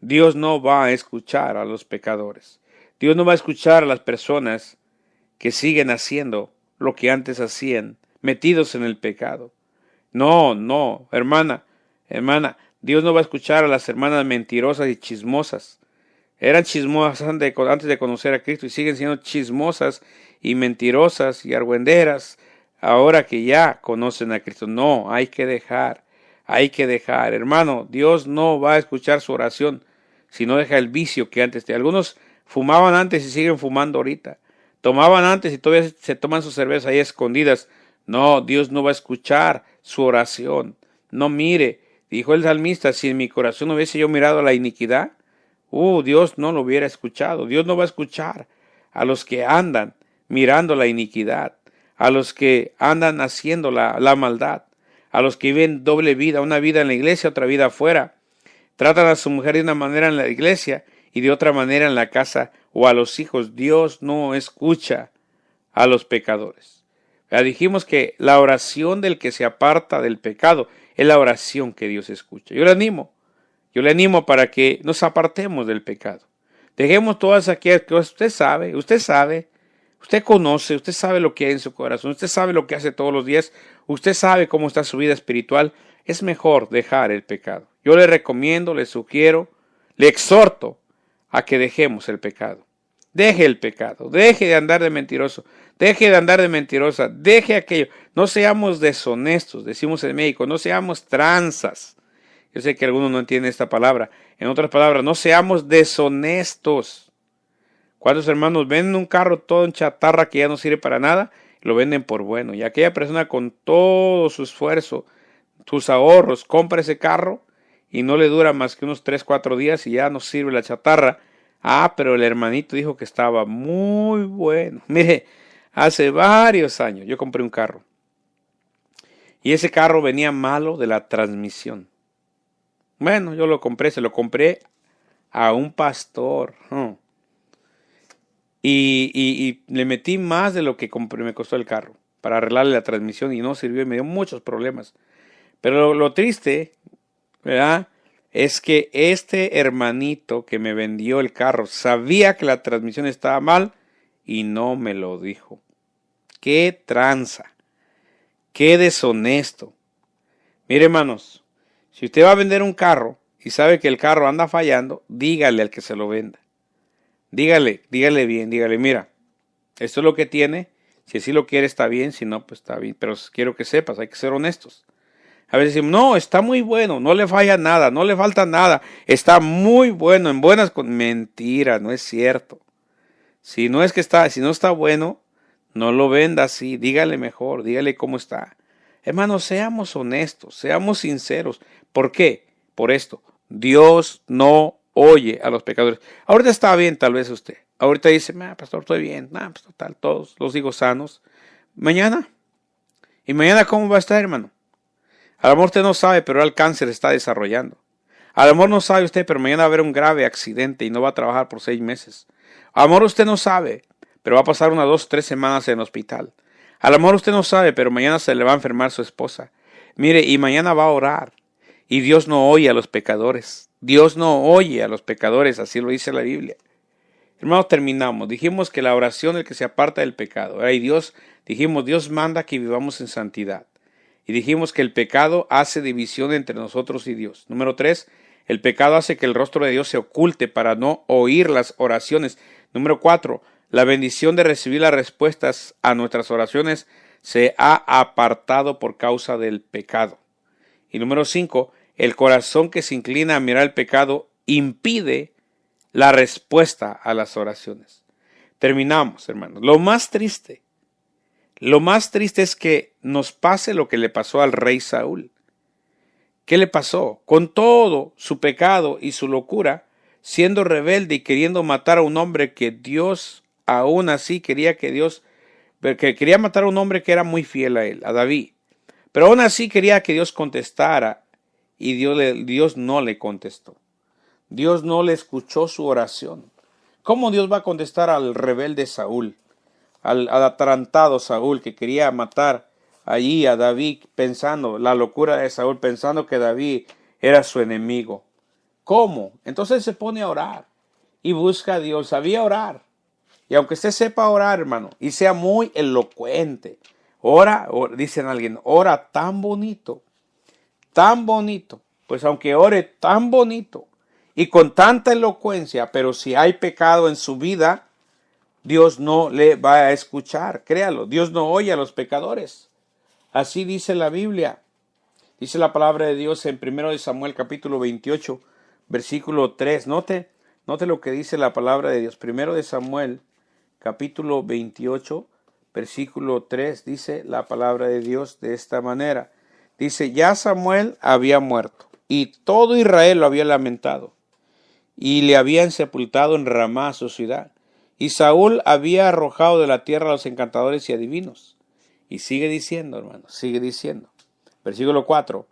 Dios no va a escuchar a los pecadores. Dios no va a escuchar a las personas que siguen haciendo lo que antes hacían, metidos en el pecado. No, hermana, Dios no va a escuchar a las hermanas mentirosas y chismosas. Eran chismosas antes de conocer a Cristo y siguen siendo chismosas y mentirosas y argüenderas ahora que ya conocen a Cristo. No, hay que dejar. Hermano, Dios no va a escuchar su oración si no deja el vicio que antes tenía. Algunos fumaban antes y siguen fumando ahorita. Tomaban antes y todavía se toman su cerveza ahí escondidas. No, Dios no va a escuchar su oración. No mire, dijo el salmista, si en mi corazón hubiese yo mirado a la iniquidad, Dios no lo hubiera escuchado. Dios no va a escuchar a los que andan mirando la iniquidad, a los que andan haciendo la maldad, a los que viven doble vida, una vida en la iglesia, otra vida afuera. Tratan a su mujer de una manera en la iglesia y de otra manera en la casa, o a los hijos. Dios no escucha a los pecadores. Ya dijimos que la oración del que se aparta del pecado es la oración que Dios escucha. Yo le animo para que nos apartemos del pecado. Dejemos todas aquellas cosas. Usted conoce, usted sabe lo que hay en su corazón, usted sabe lo que hace todos los días, usted sabe cómo está su vida espiritual. Es mejor dejar el pecado. Yo le recomiendo, le sugiero, le exhorto a que dejemos el pecado. Deje el pecado, deje de andar de mentiroso, deje de andar de mentirosa, deje aquello. No seamos deshonestos, decimos en México, no seamos tranzas. Yo sé que algunos no entienden esta palabra. En otras palabras, no seamos deshonestos. ¿Cuántos hermanos venden un carro todo en chatarra que ya no sirve para nada? Lo venden por bueno. Y aquella persona con todo su esfuerzo, sus ahorros, compra ese carro y no le dura más que unos 3-4 días y ya no sirve la chatarra. Pero el hermanito dijo que estaba muy bueno. Mire, hace varios años yo compré un carro. Y ese carro venía malo de la transmisión. Bueno, yo lo compré, se lo compré a un pastor. Y le metí más de lo que me costó el carro para arreglarle la transmisión y no sirvió y me dio muchos problemas. Pero lo triste, ¿verdad?, es que este hermanito que me vendió el carro sabía que la transmisión estaba mal y no me lo dijo. ¡Qué tranza! ¡Qué deshonesto! Mire, hermanos, si usted va a vender un carro y sabe que el carro anda fallando, dígale al que se lo venda. Dígale bien, dígale, mira, esto es lo que tiene, si así lo quiere está bien, si no, pues está bien, pero quiero que sepas, hay que ser honestos. A veces decimos, no, está muy bueno, no le falla nada, no le falta nada, está muy bueno, en buenas condiciones. Mentira, no es cierto. Si no está bueno, no lo venda así, dígale mejor, dígale cómo está. Hermanos, seamos honestos, seamos sinceros. ¿Por qué? Por esto, Dios no oye a los pecadores. Ahorita está bien tal vez usted, ahorita dice, pastor, estoy bien, pues total, todos los hijos sanos. Mañana, ¿y mañana cómo va a estar, hermano? A lo mejor usted no sabe, pero el cáncer está desarrollando. A lo mejor no sabe usted, pero mañana va a haber un grave accidente y no va a trabajar por 6 meses. A lo mejor usted no sabe, pero va a pasar 1, 2, 3 semanas en el hospital. A lo mejor usted no sabe, pero mañana se le va a enfermar su esposa. Mire, y mañana va a orar. Y Dios no oye a los pecadores. Dios no oye a los pecadores, así lo dice la Biblia. Hermanos, terminamos. Dijimos que la oración es el que se aparta del pecado. Y Dios manda que vivamos en santidad. Y dijimos que el pecado hace división entre nosotros y Dios. Número 3, el pecado hace que el rostro de Dios se oculte para no oír las oraciones. Número 4, la bendición de recibir las respuestas a nuestras oraciones se ha apartado por causa del pecado. Y número 5, el corazón que se inclina a mirar el pecado impide la respuesta a las oraciones. Terminamos, hermanos. Lo más triste es que nos pase lo que le pasó al rey Saúl. ¿Qué le pasó? Con todo su pecado y su locura, siendo rebelde y queriendo matar a un hombre que Dios aún así quería matar a un hombre que era muy fiel a él, a David. Pero aún así quería que Dios contestara y Dios no le contestó. Dios no le escuchó su oración. ¿Cómo Dios va a contestar al rebelde Saúl? Al atarantado Saúl que quería matar allí a David pensando, la locura de Saúl pensando que David era su enemigo. ¿Cómo? Entonces se pone a orar y busca a Dios, sabía orar. Y aunque usted sepa orar, hermano, y sea muy elocuente, dicen alguien, ora tan bonito, pues aunque ore tan bonito y con tanta elocuencia, pero si hay pecado en su vida, Dios no le va a escuchar, créalo. Dios no oye a los pecadores. Así dice la Biblia. Dice la palabra de Dios en 1 Samuel capítulo 28, versículo 3. Note lo que dice la palabra de Dios. 1 Samuel capítulo 28, versículo 3, dice la palabra de Dios de esta manera. Dice, ya Samuel había muerto, y todo Israel lo había lamentado, y le habían sepultado en Ramá, su ciudad. Y Saúl había arrojado de la tierra a los encantadores y adivinos. Y sigue diciendo, hermanos, sigue diciendo. Versículo 4,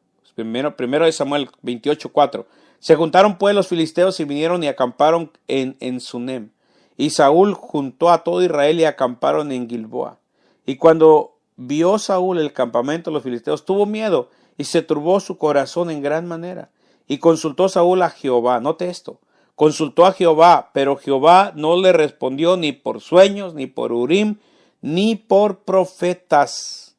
primero de Samuel 28, 4. Se juntaron pues los filisteos y vinieron y acamparon en Sunem. Y Saúl juntó a todo Israel y acamparon en Gilboa. Y cuando vio Saúl el campamento de los filisteos, tuvo miedo y se turbó su corazón en gran manera. Y consultó Saúl a Jehová. Note esto. Consultó a Jehová, pero Jehová no le respondió ni por sueños, ni por Urim, ni por profetas.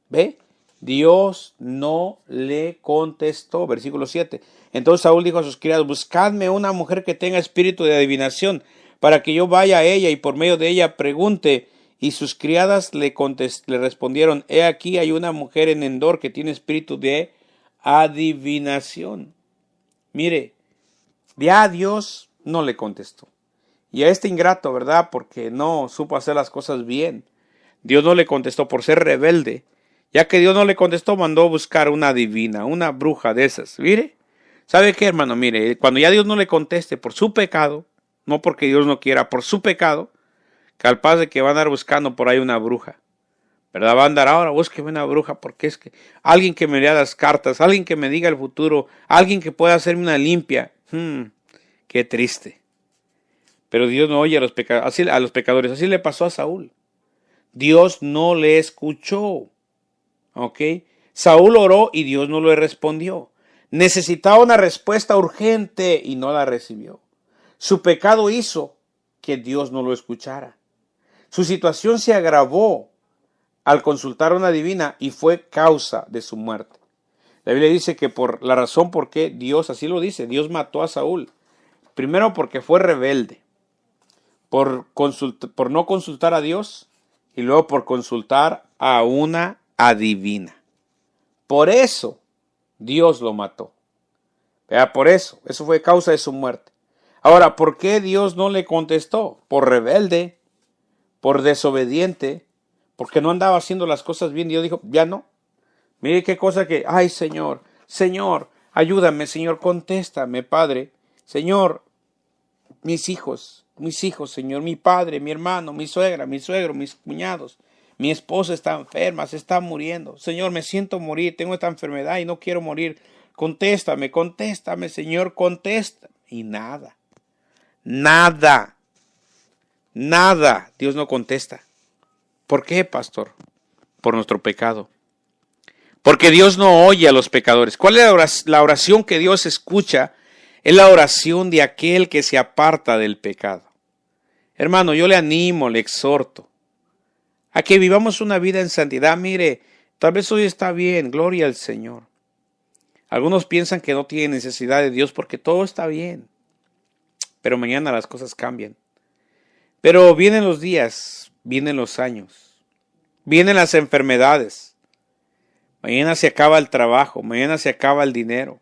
¿Ve? Dios no le contestó. Versículo 7. Entonces Saúl dijo a sus criados, buscadme una mujer que tenga espíritu de adivinación, para que yo vaya a ella y por medio de ella pregunte. Y sus criadas le respondieron, he aquí hay una mujer en Endor que tiene espíritu de adivinación. Mire, ya Dios no le contestó. Y a este ingrato, ¿verdad? Porque no supo hacer las cosas bien. Dios no le contestó por ser rebelde. Ya que Dios no le contestó, mandó a buscar una adivina, una bruja de esas. Mire, ¿sabe qué, hermano? Mire, cuando ya Dios no le conteste por su pecado, no porque Dios no quiera, por su pecado, capaz de que va a andar buscando por ahí una bruja, ¿verdad? Va a andar ahora, búsqueme una bruja, porque es que alguien que me lea las cartas, alguien que me diga el futuro, alguien que pueda hacerme una limpia. Qué triste. Pero Dios no oye a los pecadores. Así le pasó a Saúl. Dios no le escuchó. ¿Ok? Saúl oró y Dios no le respondió. Necesitaba una respuesta urgente y no la recibió. Su pecado hizo que Dios no lo escuchara. Su situación se agravó al consultar a una adivina y fue causa de su muerte. La Biblia dice que por la razón por qué Dios, así lo dice, Dios mató a Saúl. Primero porque fue rebelde, por no consultar a Dios y luego por consultar a una adivina. Por eso Dios lo mató. Por eso fue causa de su muerte. Ahora, ¿por qué Dios no le contestó? Por rebelde, por desobediente, porque no andaba haciendo las cosas bien. Dios dijo, ya no. Mire qué cosa que, ay Señor, ayúdame, Señor, contéstame, Padre. Señor, mis hijos, Señor, mi padre, mi hermano, mi suegra, mi suegro, mis cuñados, mi esposa está enferma, se está muriendo. Señor, me siento morir, tengo esta enfermedad y no quiero morir. Contéstame, Señor, contéstame. Y nada. Dios no contesta. ¿Por qué, pastor? Por nuestro pecado. Porque Dios no oye a los pecadores. ¿Cuál es la oración que Dios escucha? Es la oración de aquel que se aparta del pecado. Hermano, yo le animo, le exhorto a que vivamos una vida en santidad. Mire, tal vez hoy está bien, gloria al Señor. Algunos piensan que no tienen necesidad de Dios porque todo está bien. Pero mañana las cosas cambian. Pero vienen los días, vienen los años, vienen las enfermedades. Mañana se acaba el trabajo, mañana se acaba el dinero.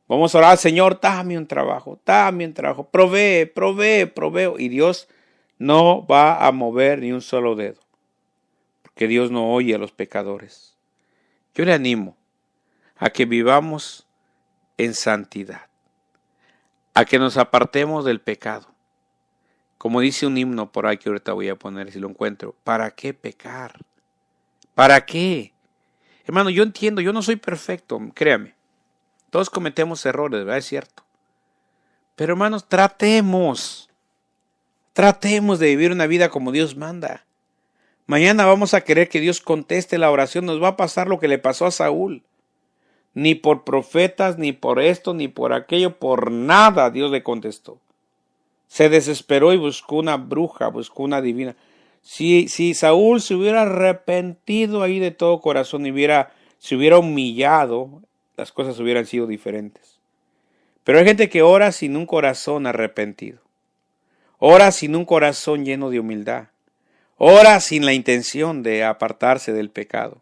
Vamos a orar, Señor, dame un trabajo, provee. Y Dios no va a mover ni un solo dedo, porque Dios no oye a los pecadores. Yo le animo a que vivamos en santidad, a que nos apartemos del pecado. Como dice un himno por ahí que ahorita voy a poner si lo encuentro, ¿para qué pecar? ¿Para qué? Hermano, yo entiendo, yo no soy perfecto, créame. Todos cometemos errores, ¿verdad? Es cierto. Pero hermanos, tratemos de vivir una vida como Dios manda. Mañana vamos a querer que Dios conteste la oración, nos va a pasar lo que le pasó a Saúl. Ni por profetas, ni por esto, ni por aquello, por nada Dios le contestó. Se desesperó y buscó una bruja, buscó una adivina. Si Saúl se hubiera arrepentido ahí de todo corazón y se hubiera humillado, las cosas hubieran sido diferentes. Pero hay gente que ora sin un corazón arrepentido. Ora sin un corazón lleno de humildad. Ora sin la intención de apartarse del pecado.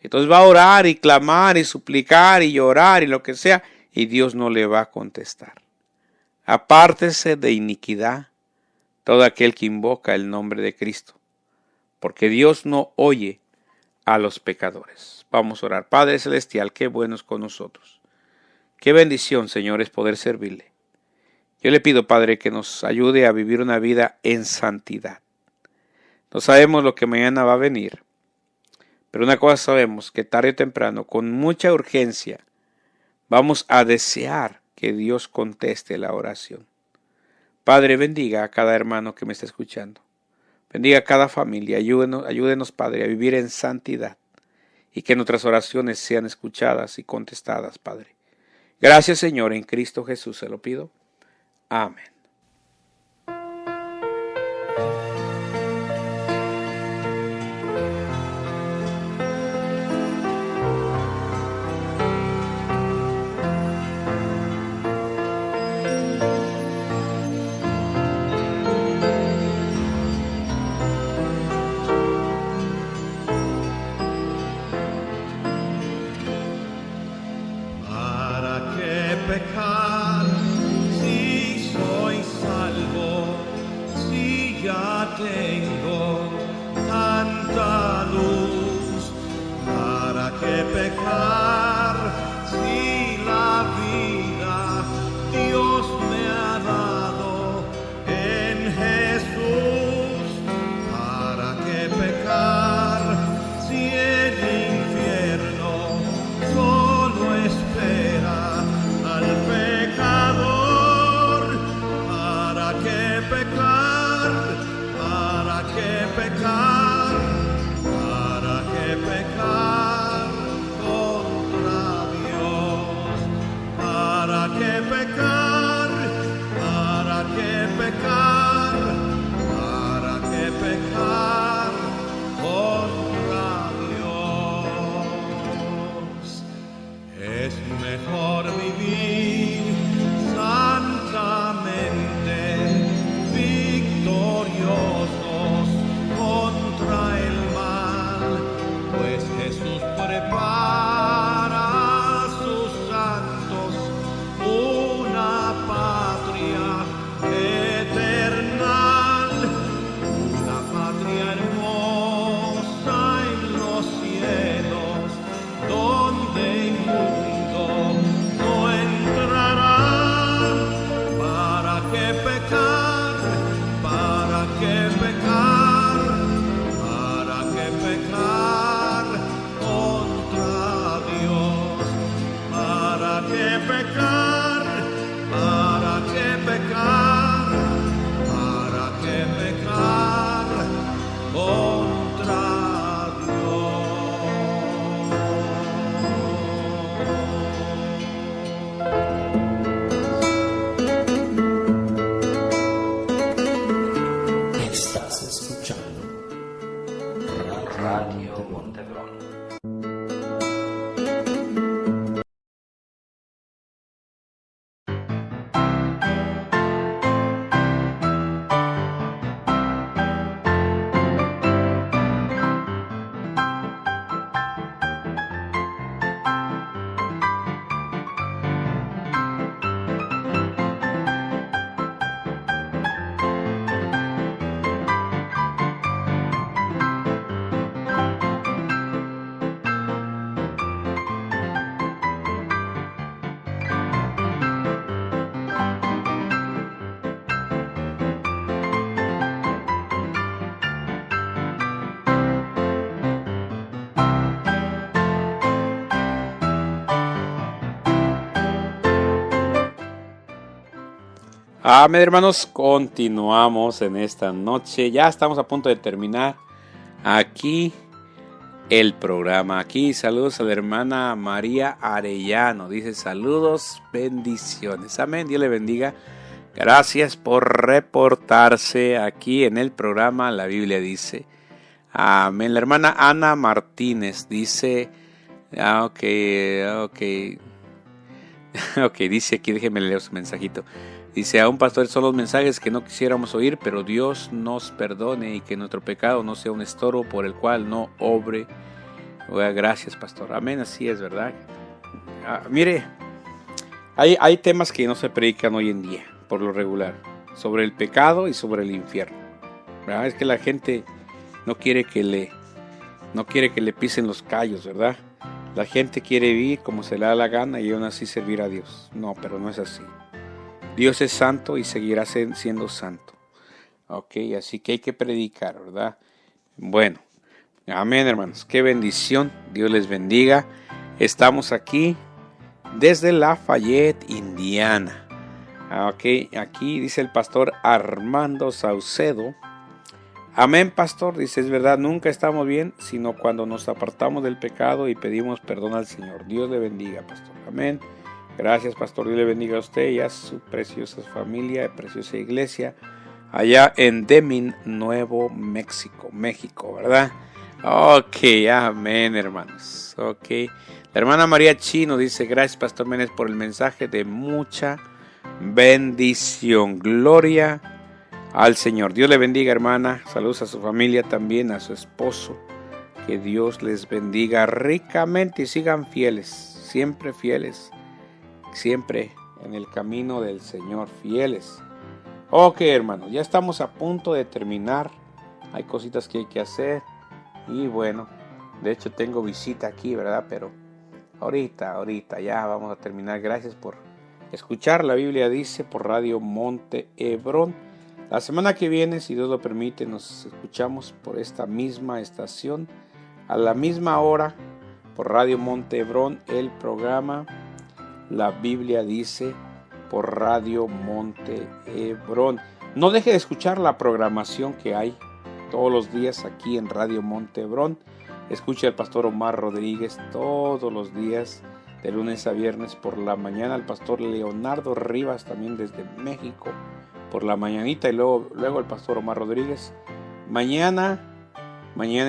Entonces va a orar y clamar y suplicar y llorar y lo que sea, y Dios no le va a contestar. Apártese de iniquidad todo aquel que invoca el nombre de Cristo, porque Dios no oye a los pecadores. Vamos a orar. Padre Celestial, qué bueno es con nosotros. Qué bendición, Señor, es poder servirle. Yo le pido, Padre, que nos ayude a vivir una vida en santidad. No sabemos lo que mañana va a venir, pero una cosa sabemos, que tarde o temprano, con mucha urgencia, vamos a desear que Dios conteste la oración. Padre, bendiga a cada hermano que me está escuchando. Bendiga a cada familia. Ayúdenos, Padre, a vivir en santidad y que nuestras oraciones sean escuchadas y contestadas, Padre. Gracias, Señor, en Cristo Jesús se lo pido. Amén. ¿Para qué pecar si soy salvo? Si ya tengo tanta luz. ¿Para qué pecar si la vida Dios me ha dado en Jesús? ¿Para qué pecar si el infierno solo espera al pecador? ¿Para qué pecar? ¿Para qué pecar? ¿Para qué pecar contra Dios? ¿Para qué pecar? ¿Para qué pecar? ¿Para qué pecar contra Dios? Es mejor vivir santamente, victoriosos contra el mal, pues Jesús prepara a sus santos una patria eternal, una patria hermosa en los cielos, donde inmundo no entrará. ¿Para qué pecar? ¿Para qué pecar? ¿Para qué pecar contra Dios? ¿Para qué pecar? ¿Para qué pecar? ¿Para qué pecar contra Estás escuchando Radio Montebrón. Amén, hermanos, continuamos en esta noche. Ya estamos a punto de terminar aquí el programa. Aquí saludos a la hermana María Arellano. Dice saludos, bendiciones. Amén, Dios le bendiga. Gracias por reportarse aquí en el programa La Biblia Dice. Amén. La hermana Ana Martínez dice, ok, dice aquí, déjeme leer su mensajito. Dice, a un pastor son los mensajes que no quisiéramos oír, pero Dios nos perdone y que nuestro pecado no sea un estorbo por el cual no obre. Gracias, pastor. Amén, así es, ¿verdad? Mire, hay temas que no se predican hoy en día, por lo regular. sobre el pecado y sobre el infierno. ¿Verdad? Es que la gente no quiere que le pisen los callos, ¿verdad? La gente quiere vivir como se le da la gana y aún así servir a Dios. No, pero no es así. Dios es santo y seguirá siendo santo. Ok, así que hay que predicar, ¿verdad? Bueno, amén, hermanos. Qué bendición. Dios les bendiga. Estamos aquí desde Lafayette, Indiana. Ok, aquí dice el pastor Armando Saucedo. Amén, pastor, dice, es verdad, nunca estamos bien, sino cuando nos apartamos del pecado y pedimos perdón al Señor. Dios le bendiga, pastor. Amén. Gracias, pastor. Dios le bendiga a usted y a su preciosa familia, preciosa iglesia, allá en Deming, Nuevo México, ¿verdad? Ok, amén, hermanos. Ok. La hermana María Chino dice, gracias, pastor Menes, por el mensaje de mucha bendición. Gloria al Señor. Dios le bendiga, hermana. Saludos a su familia también, a su esposo. Que Dios les bendiga ricamente y sigan fieles, siempre en el camino del Señor, fieles. Ok, hermanos, ya estamos a punto de terminar. Hay cositas que hay que hacer. Y bueno, de hecho tengo visita aquí, ¿verdad? Pero ahorita ya vamos a terminar. Gracias por escuchar La Biblia Dice por Radio Monte Hebrón. La semana que viene, si Dios lo permite, nos escuchamos por esta misma estación, a la misma hora, por Radio Monte Hebrón, el programa La Biblia Dice por Radio Monte Hebrón. No deje de escuchar la programación que hay todos los días aquí en Radio Monte Hebrón. Escuche al pastor Omar Rodríguez todos los días, de lunes a viernes por la mañana. Al pastor Leonardo Rivas también desde México por la mañanita, y luego el pastor Omar Rodríguez. Mañana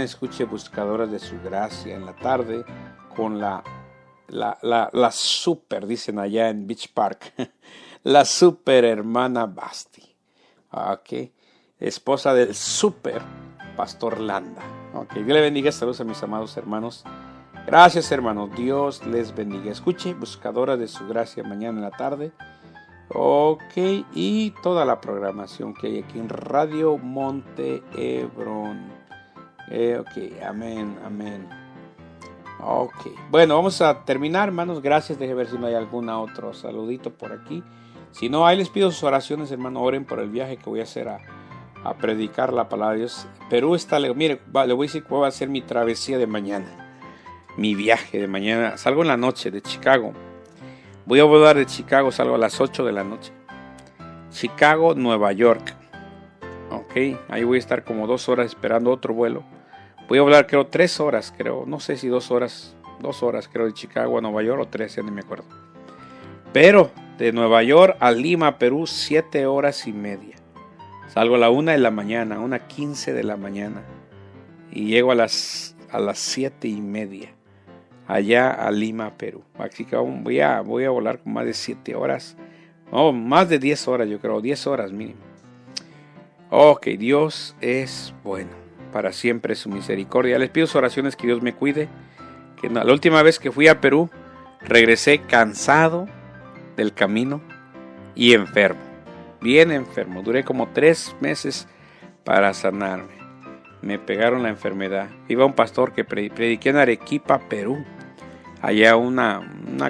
escuche Buscadoras de su Gracia en la tarde con la super, dicen allá en Beach Park, la super hermana Basti, okay, esposa del super pastor Landa. Okay, Dios le bendiga. Saludos a mis amados hermanos. Gracias, hermanos. Dios les bendiga. Escuche Buscadoras de su Gracia mañana en la tarde. Ok, y toda la programación que hay aquí en Radio Monte Hebrón. Ok, amén. Ok, bueno, vamos a terminar, hermanos. Gracias, déjenme ver si no hay algún otro saludito por aquí. Si no, ahí les pido sus oraciones, hermano. Oren por el viaje que voy a hacer a predicar la palabra de Dios. Perú está lejos. Mire, le voy a decir cuál va a ser mi travesía de mañana. Mi viaje de mañana. Salgo en la noche de Chicago. Voy a volar de Chicago, salgo a las 8 de la noche. Chicago, Nueva York. Ok, ahí voy a estar como 2 horas esperando otro vuelo. Voy a volar, creo, 3 horas, no sé si 2 horas. 2 horas, creo, de Chicago a Nueva York, o 3, ya ni me acuerdo. Pero de Nueva York a Lima, Perú, 7 horas y media. Salgo a la 1 de la mañana, 1:15 de la mañana. Y llego a las 7 y media. Allá a Lima, Perú. Así que voy a volar con más de 7 horas. No, más de 10 horas, yo creo. 10 horas mínimo. Ok, Dios es bueno. Para siempre su misericordia. Les pido sus oraciones, que Dios me cuide. Que la última vez que fui a Perú, regresé cansado del camino y enfermo. Bien enfermo. Duré como 3 meses para sanarme. Me pegaron la enfermedad. Iba un pastor que prediqué en Arequipa, Perú. Allá una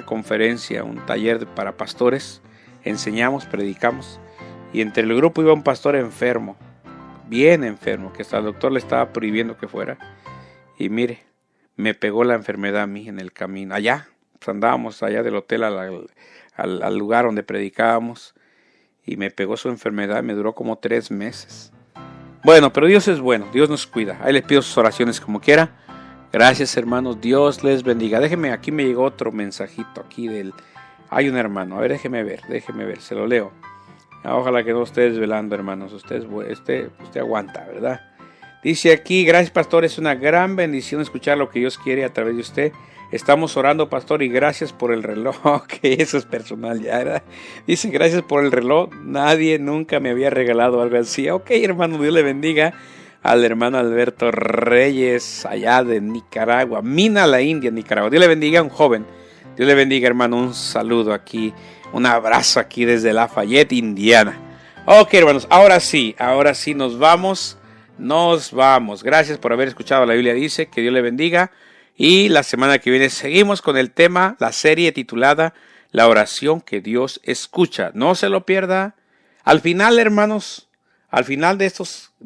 conferencia, un taller para pastores. Enseñamos, predicamos. Y entre el grupo iba un pastor enfermo. Bien enfermo, que hasta el doctor le estaba prohibiendo que fuera. Y mire, me pegó la enfermedad a mí en el camino. Allá, pues andábamos allá del hotel al lugar donde predicábamos. Y me pegó su enfermedad, me duró como 3 meses. Bueno, pero Dios es bueno, Dios nos cuida. Ahí les pido sus oraciones como quiera. Gracias, hermanos, Dios les bendiga. Déjenme, aquí me llegó otro mensajito aquí hay un hermano, a ver, déjeme ver, se lo leo. Ojalá que no esté desvelando, hermanos, usted aguanta, ¿verdad? Dice aquí, gracias, pastor, es una gran bendición escuchar lo que Dios quiere a través de usted. Estamos orando, pastor, y gracias por el reloj. Ok, eso es personal ya, ¿verdad? Dice, gracias por el reloj. Nadie nunca me había regalado algo así. Ok, hermano, Dios le bendiga al hermano Alberto Reyes, allá de Nicaragua, Mina, la India, Nicaragua. Dios le bendiga a un joven. Dios le bendiga, hermano. Un saludo aquí, un abrazo aquí desde Lafayette, Indiana. Ok, hermanos, ahora sí nos vamos. Gracias por haber escuchado La Biblia Dice, que Dios le bendiga. Y la semana que viene seguimos con el tema, la serie titulada La oración que Dios escucha. No se lo pierda. Al final, hermanos, de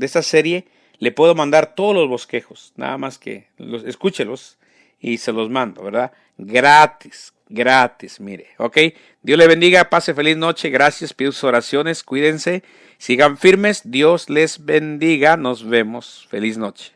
esta serie, le puedo mandar todos los bosquejos. Nada más que escúchelos y se los mando, ¿verdad? Gratis, mire, ¿ok? Dios le bendiga, pase feliz noche, gracias, pido sus oraciones, cuídense, sigan firmes, Dios les bendiga, nos vemos, feliz noche.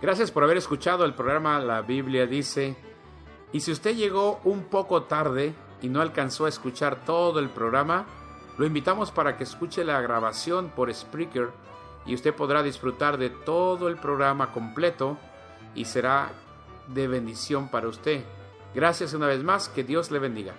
Gracias por haber escuchado el programa La Biblia Dice. Y si usted llegó un poco tarde y no alcanzó a escuchar todo el programa, lo invitamos para que escuche la grabación por Spreaker y usted podrá disfrutar de todo el programa completo y será de bendición para usted. Gracias una vez más, que Dios le bendiga.